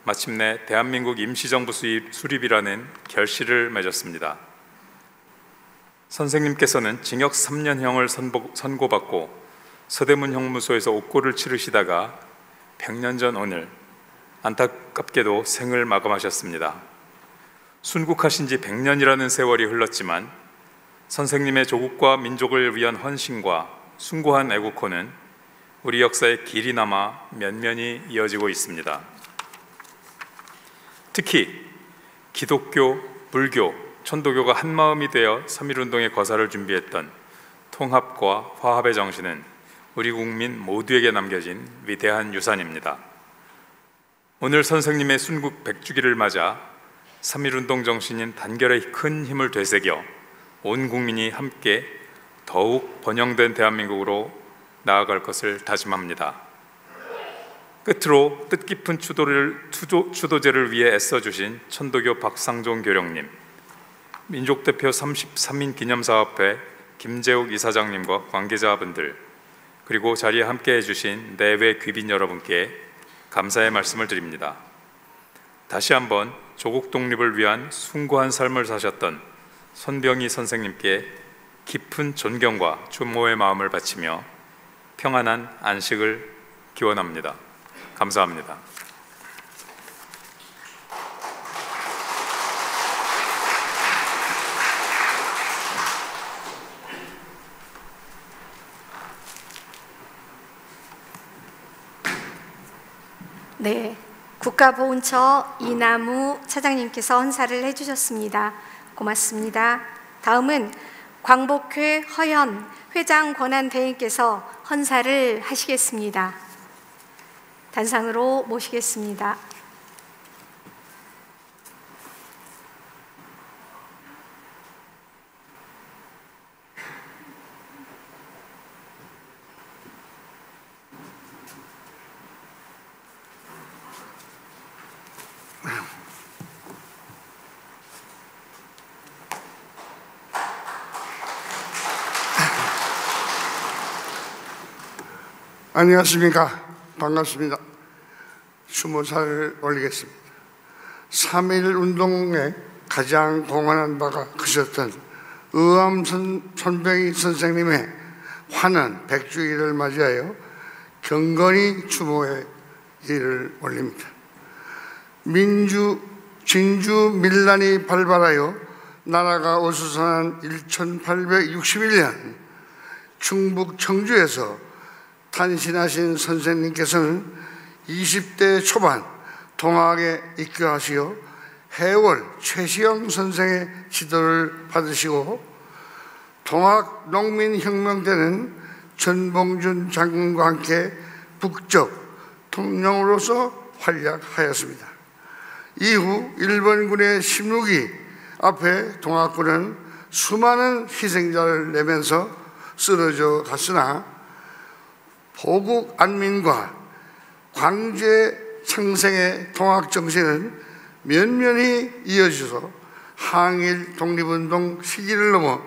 마침내 대한민국 임시정부 수립이라는 결실을 맺었습니다. 선생님께서는 징역 3년형을 선고받고 서대문 형무소에서 옥고를 치르시다가 100년 전 오늘 안타깝게도 생을 마감하셨습니다. 순국하신 지 100년이라는 세월이 흘렀지만 선생님의 조국과 민족을 위한 헌신과 숭고한 애국호는 우리 역사에 길이 남아 면면이 이어지고 있습니다. 특히 기독교, 불교, 천도교가 한마음이 되어 3.1운동의 거사를 준비했던 통합과 화합의 정신은 우리 국민 모두에게 남겨진 위대한 유산입니다. 오늘 선생님의 순국 100주기를 맞아 3.1운동 정신인 단결의 큰 힘을 되새겨 온 국민이 함께 더욱 번영된 대한민국으로 나아갈 것을 다짐합니다. 끝으로 뜻깊은 추도제를 위해 애써주신 천도교 박상종 교령님, 민족대표 33인 기념사업회 김재욱 이사장님과 관계자분들, 그리고 자리에 함께해 주신 내외 귀빈 여러분께 감사의 말씀을 드립니다. 다시 한번 조국 독립을 위한 숭고한 삶을 사셨던 손병희 선생님께 깊은 존경과 추모의 마음을 바치며 평안한 안식을 기원합니다. 감사합니다. 네, 국가보훈처 이남우 차장님께서 헌사를 해주셨습니다. 고맙습니다. 다음은 광복회 허연 회장 권한대행께서 헌사를 하시겠습니다. 단상으로 모시겠습니다. 안녕하십니까. 반갑습니다. 20살을 올리겠습니다. 3.1 운동에 가장 공헌한 바가 크셨던 의암 손병희 선생님의 환원 100주기를 맞이하여 경건히 추모의 예를 올립니다. 진주 밀란이 발발하여 나라가 어수선한 1861년 충북 청주에서 탄신하신 선생님께서는 20대 초반 동학에 입교하시어 해월 최시영 선생의 지도를 받으시고 동학 농민혁명 때는 전봉준 장군과 함께 북적 통령으로서 활약하였습니다. 이후 일본군의 침묵이 앞에 동학군은 수많은 희생자를 내면서 쓰러져 갔으나 보국 안민과 광제 창생의 동학 정신은 면면히 이어져서 항일 독립운동 시기를 넘어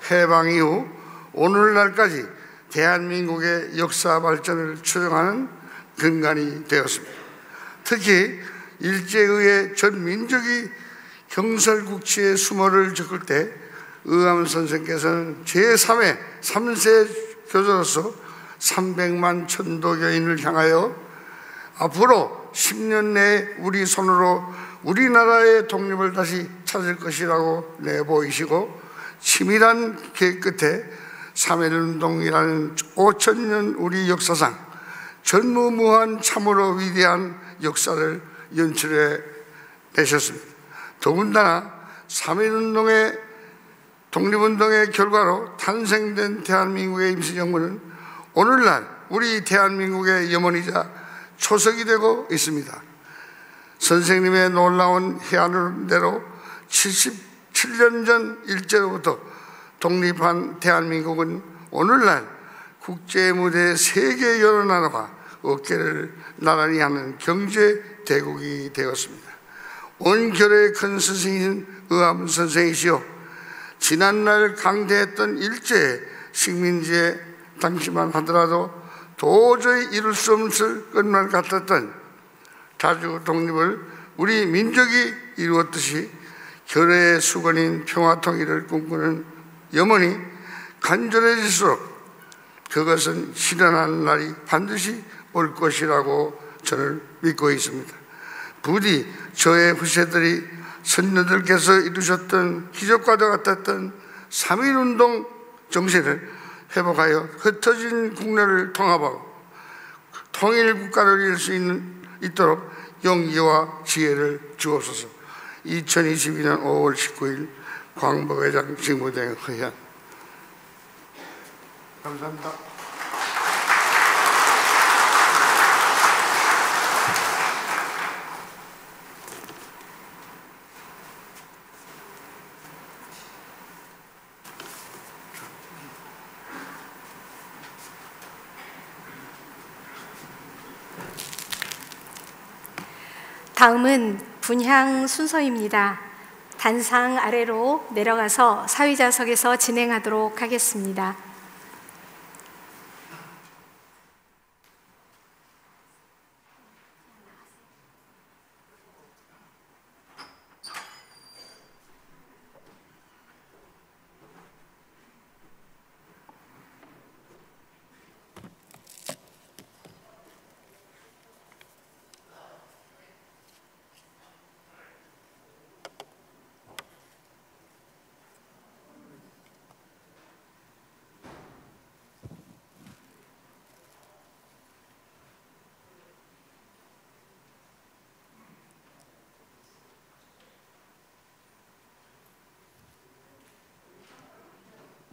해방 이후 오늘날까지 대한민국의 역사 발전을 추정하는 근간이 되었습니다. 특히 일제의회 전 민족이 경설국치의 수모를 겪을 때 의암 선생께서는 제3회 3세 교조로서 300만 천도교인을 향하여 앞으로 10년 내에 우리 손으로 우리나라의 독립을 다시 찾을 것이라고 내보이시고 치밀한 계획 끝에 3.1운동이라는 5천년 우리 역사상 전무후무한 참으로 위대한 역사를 연출해 내셨습니다. 더군다나 3.1운동의 독립운동의 결과로 탄생된 대한민국의 임시정부는 오늘날 우리 대한민국의 염원이자 초석이 되고 있습니다. 선생님의 놀라운 해안으로 77년 전 일제로부터 독립한 대한민국은 오늘날 국제무대 세계 여러 나라와 어깨를 나란히 하는 경제 대국이 되었습니다. 온결의 큰 스승인 의암 선생이시오, 지난날 강대했던 일제의 식민지에 당시만 하더라도 도저히 이룰 수 없을 것만 같았던 자주 독립을 우리 민족이 이루었듯이 결의의 수건인 평화통일을 꿈꾸는 염원이 간절해질수록 그것은 실현하는 날이 반드시 올 것이라고 저는 믿고 있습니다. 부디 저의 후세들이 선녀들께서 이루셨던 기적과도 같았던 3.1운동 정신을 회복하여 흩어진 국내를 통합하고 통일국가를 이룰 수 있도록 용기와 지혜를 주옵소서. 2022년 5월 19일 광복회장 직무대행 허현. 감사합니다. 다음은 분향 순서입니다. 단상 아래로 내려가서 사위자석에서 진행하도록 하겠습니다.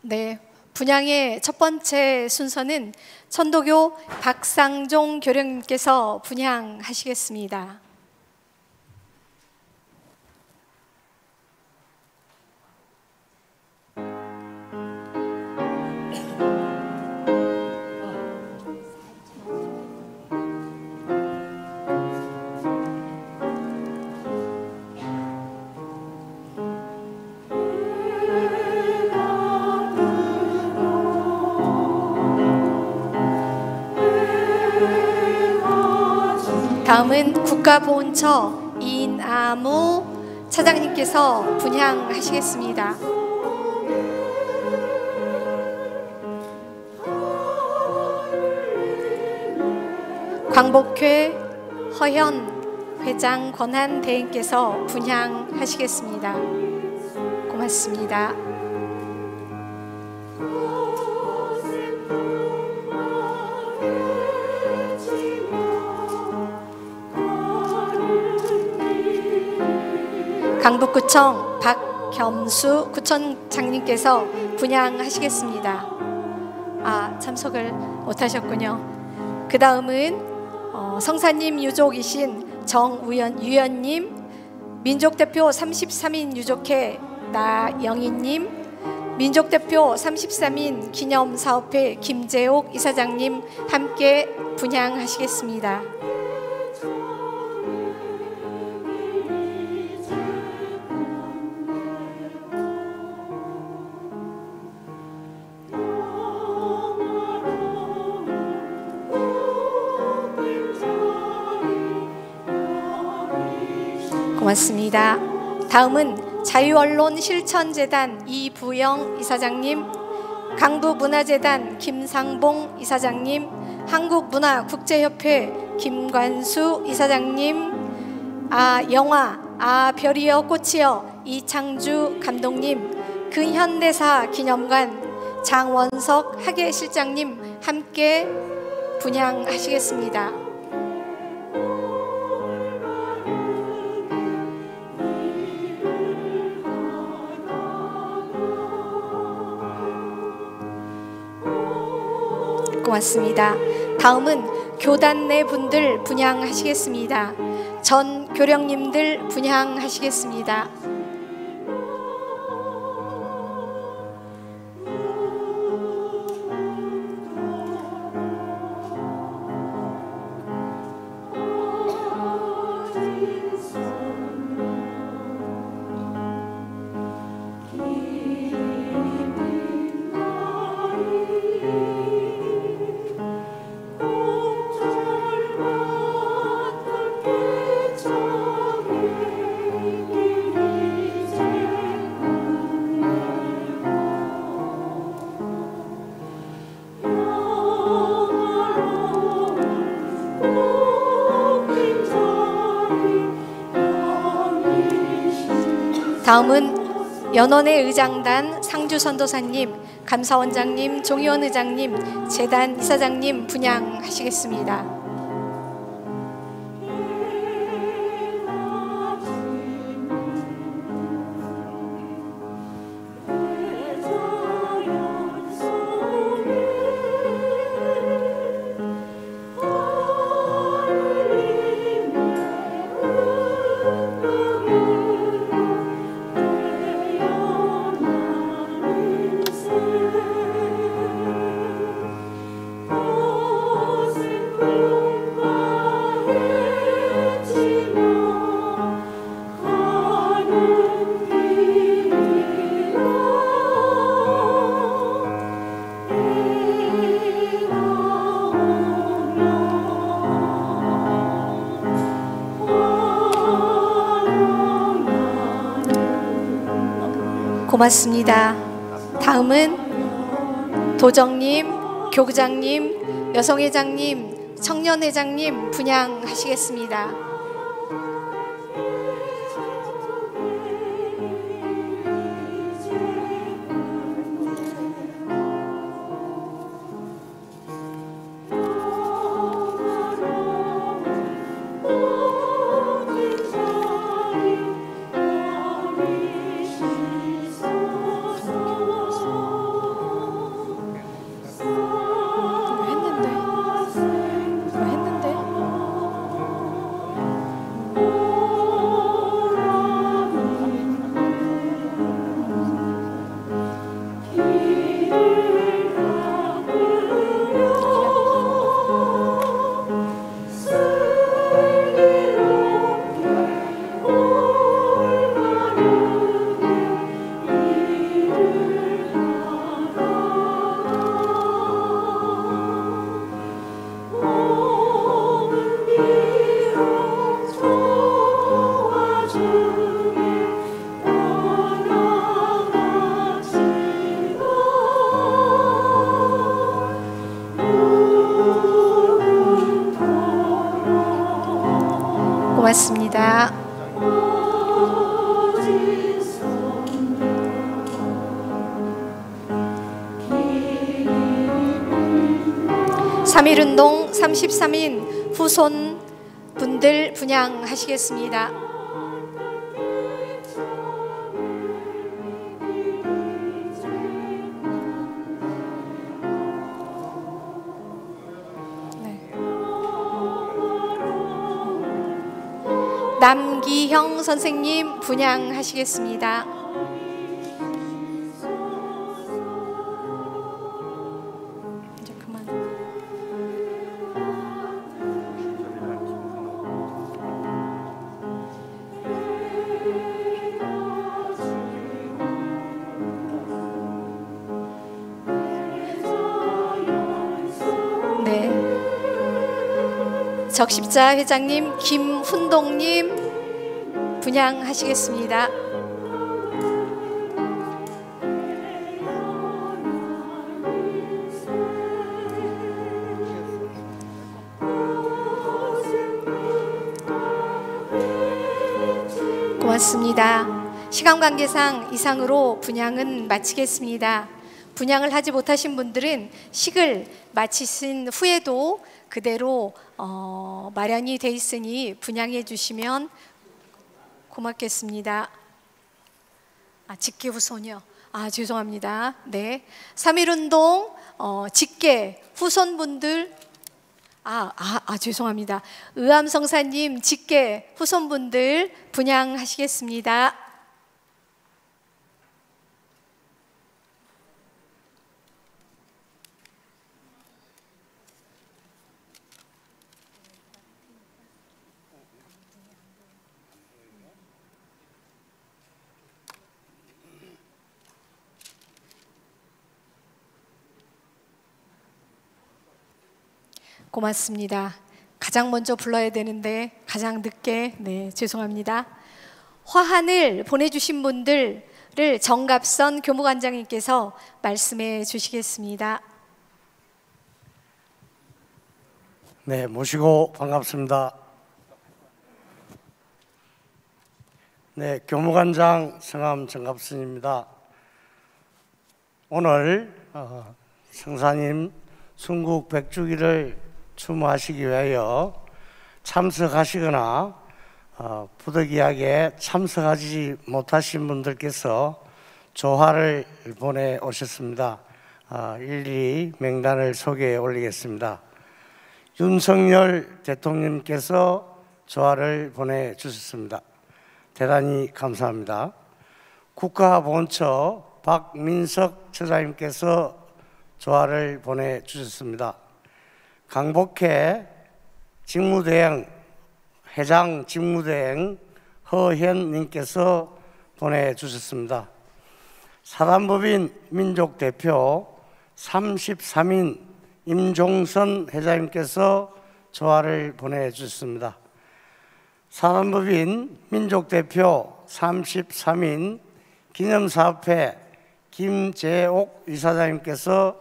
네, 분향의 첫 번째 순서는 천도교 박상종 교령님께서 분향하시겠습니다. 다음은 국가보훈처 이나무 차장님께서 분향하시겠습니다. 광복회 허현 회장 권한 대행께서 분향하시겠습니다. 고맙습니다. 강북구청 박겸수 구청장님께서 분향하시겠습니다. 참석을 못하셨군요. 그 다음은 성사님 유족이신 유연님, 민족대표 33인 유족회 나영희님, 민족대표 33인 기념사업회 김재옥 이사장님 함께 분향하시겠습니다. 고맙습니다. 다음은 자유언론실천재단 이부영 이사장님, 강부문화재단 김상봉 이사장님, 한국문화국제협회 김관수 이사장님, 영화 별이여 꽃이여 이창주 감독님, 근현대사 기념관 장원석 학예실장님 함께 분향하시겠습니다. 고맙습니다. 다음은 교단 내 분들 분향하시겠습니다. 전 교령님들 분향하시겠습니다. 다음은 연원의 의장단 상주선도사님, 감사원장님, 종의원 의장님, 재단 이사장님 분향하시겠습니다. 고맙습니다. 다음은 도정님, 교구장님, 여성회장님, 청년회장님 분향하시겠습니다. 고맙습니다. (3.1운동) 33인 후손 분들 분양하시겠습니다. 남기형 선생님 분양하시겠습니다. 이제 그만. 네. 적십자 회장님 김훈동님 분양하시겠습니다. 고맙습니다. 시간 관계상 이상으로 분양은 마치겠습니다. 분양을 하지 못하신 분들은 식을 마치신 후에도 그대로 마련이 돼 있으니 분양해 주시면 고맙겠습니다. 직계 후손이요. 죄송합니다. 네. 3.1운동 직계 후손분들 죄송합니다. 의암성사님 직계 후손분들 분양하시겠습니다. 고맙습니다. 가장 먼저 불러야 되는데 가장 늦게 죄송합니다. 화환을 보내주신 분들을 정갑선 교무관장님께서 말씀해 주시겠습니다. 네, 모시고 반갑습니다. 네, 교무관장 성함 정갑선입니다. 오늘 성사님 순국 100주기를 추모하시기 위하여 참석하시거나 부득이하게 참석하지 못하신 분들께서 조화를 보내오셨습니다. 일일이 명단을 소개해 올리겠습니다. 윤석열 대통령께서 조화를 보내주셨습니다. 대단히 감사합니다. 국가보훈처 박민석 처장님께서 조화를 보내주셨습니다. 강복회 직무대행 회장 직무대행 허현님께서 보내주셨습니다. 사단법인 민족대표 33인 임종선 회장님께서 조화를 보내주셨습니다. 사단법인 민족대표 33인 기념사업회 김재옥 이사장님께서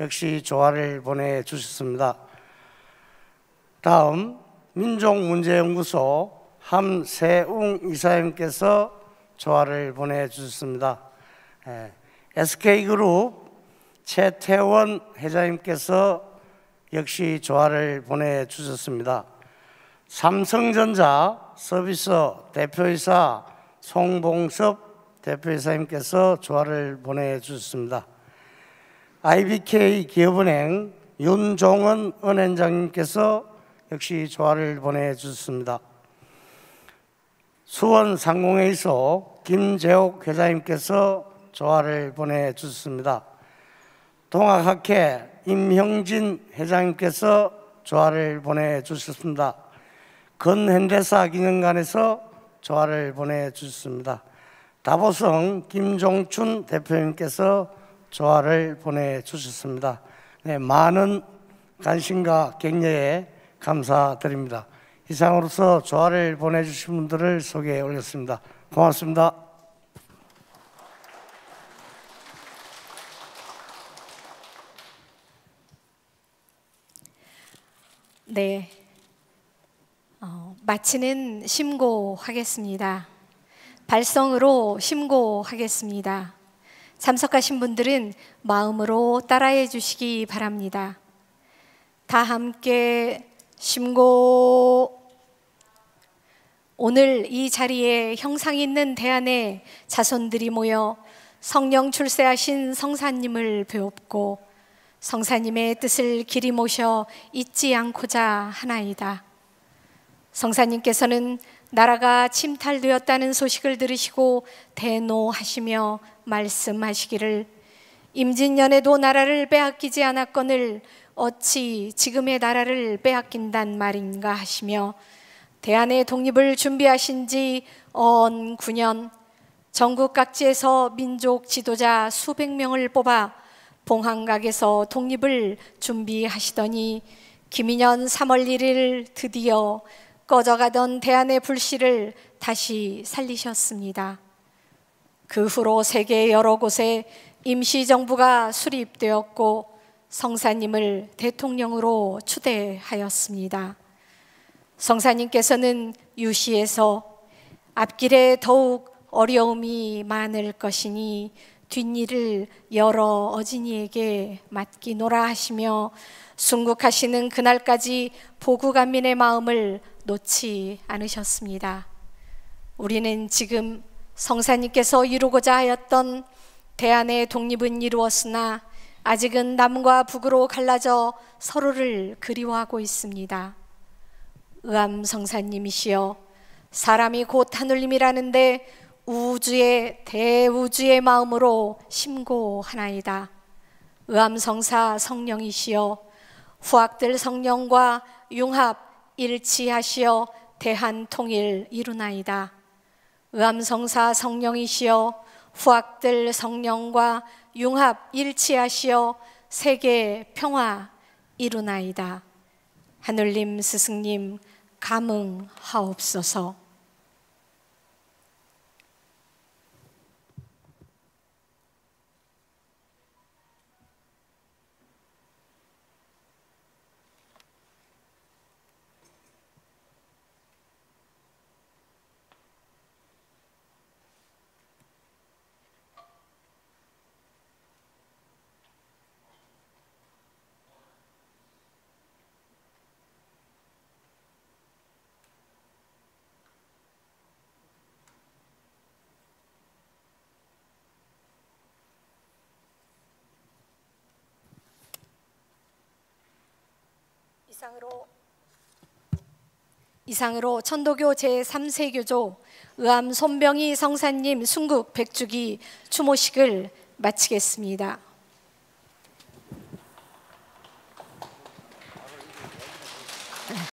역시 조화를 보내주셨습니다. 다음 민족문제연구소 함세웅 이사님께서 조화를 보내주셨습니다. SK그룹 최태원 회장님께서 역시 조화를 보내주셨습니다. 삼성전자 서비스 대표이사 송봉섭 대표이사님께서 조화를 보내주셨습니다. IBK 기업은행 윤종은 은행장님께서 역시 조화를 보내주셨습니다. 수원상공회의소 김재옥 회장님께서 조화를 보내주셨습니다. 동학학회 임형진 회장님께서 조화를 보내주셨습니다. 건현대사 기념관에서 조화를 보내주셨습니다. 다보성 김종춘 대표님께서 조화를 보내주셨습니다. 네, 많은 관심과 격려에 감사드립니다. 이상으로서 조화를 보내주신 분들을 소개해 올렸습니다. 고맙습니다. 네, 마치는 심고하겠습니다. 발성으로 심고하겠습니다. 참석하신 분들은 마음으로 따라해 주시기 바랍니다. 다 함께 심고. 오늘 이 자리에 형상 있는 대안의 자손들이 모여 성령 출세하신 성사님을 배웁고 성사님의 뜻을 길이 모셔 잊지 않고자 하나이다. 성사님께서는 나라가 침탈되었다는 소식을 들으시고 대노하시며 말씀하시기를 임진년에도 나라를 빼앗기지 않았거늘 어찌 지금의 나라를 빼앗긴단 말인가 하시며 대안의 독립을 준비하신 지 언 9년 전국 각지에서 민족 지도자 수백 명을 뽑아 봉황각에서 독립을 준비하시더니 김인년 3월 1일 드디어 꺼져가던 대안의 불씨를 다시 살리셨습니다. 그 후로 세계 여러 곳에 임시정부가 수립되었고 성사님을 대통령으로 추대하였습니다. 성사님께서는 유시에서 앞길에 더욱 어려움이 많을 것이니 뒷일을 여러 어진이에게 맡기노라 하시며 순국하시는 그날까지 보구간민의 마음을 놓지 않으셨습니다. 우리는 지금 성사님께서 이루고자 하였던 대안의 독립은 이루었으나 아직은 남과 북으로 갈라져 서로를 그리워하고 있습니다. 의암 성사님이시여, 사람이 곧 하늘님이라는데 우주의 대우주의 마음으로 심고하나이다. 의암 성사 성령이시여, 후학들 성령과 융합 일치하시어 대한 통일 이루나이다. 의암 성사 성령이시여, 후학들 성령과 융합 일치하시어 세계 평화 이루나이다. 하늘님 스승님 감응하옵소서. 이상으로 천도교 제3세교조 의암 손병희 성사님 순국 100주기 추모식을 마치겠습니다.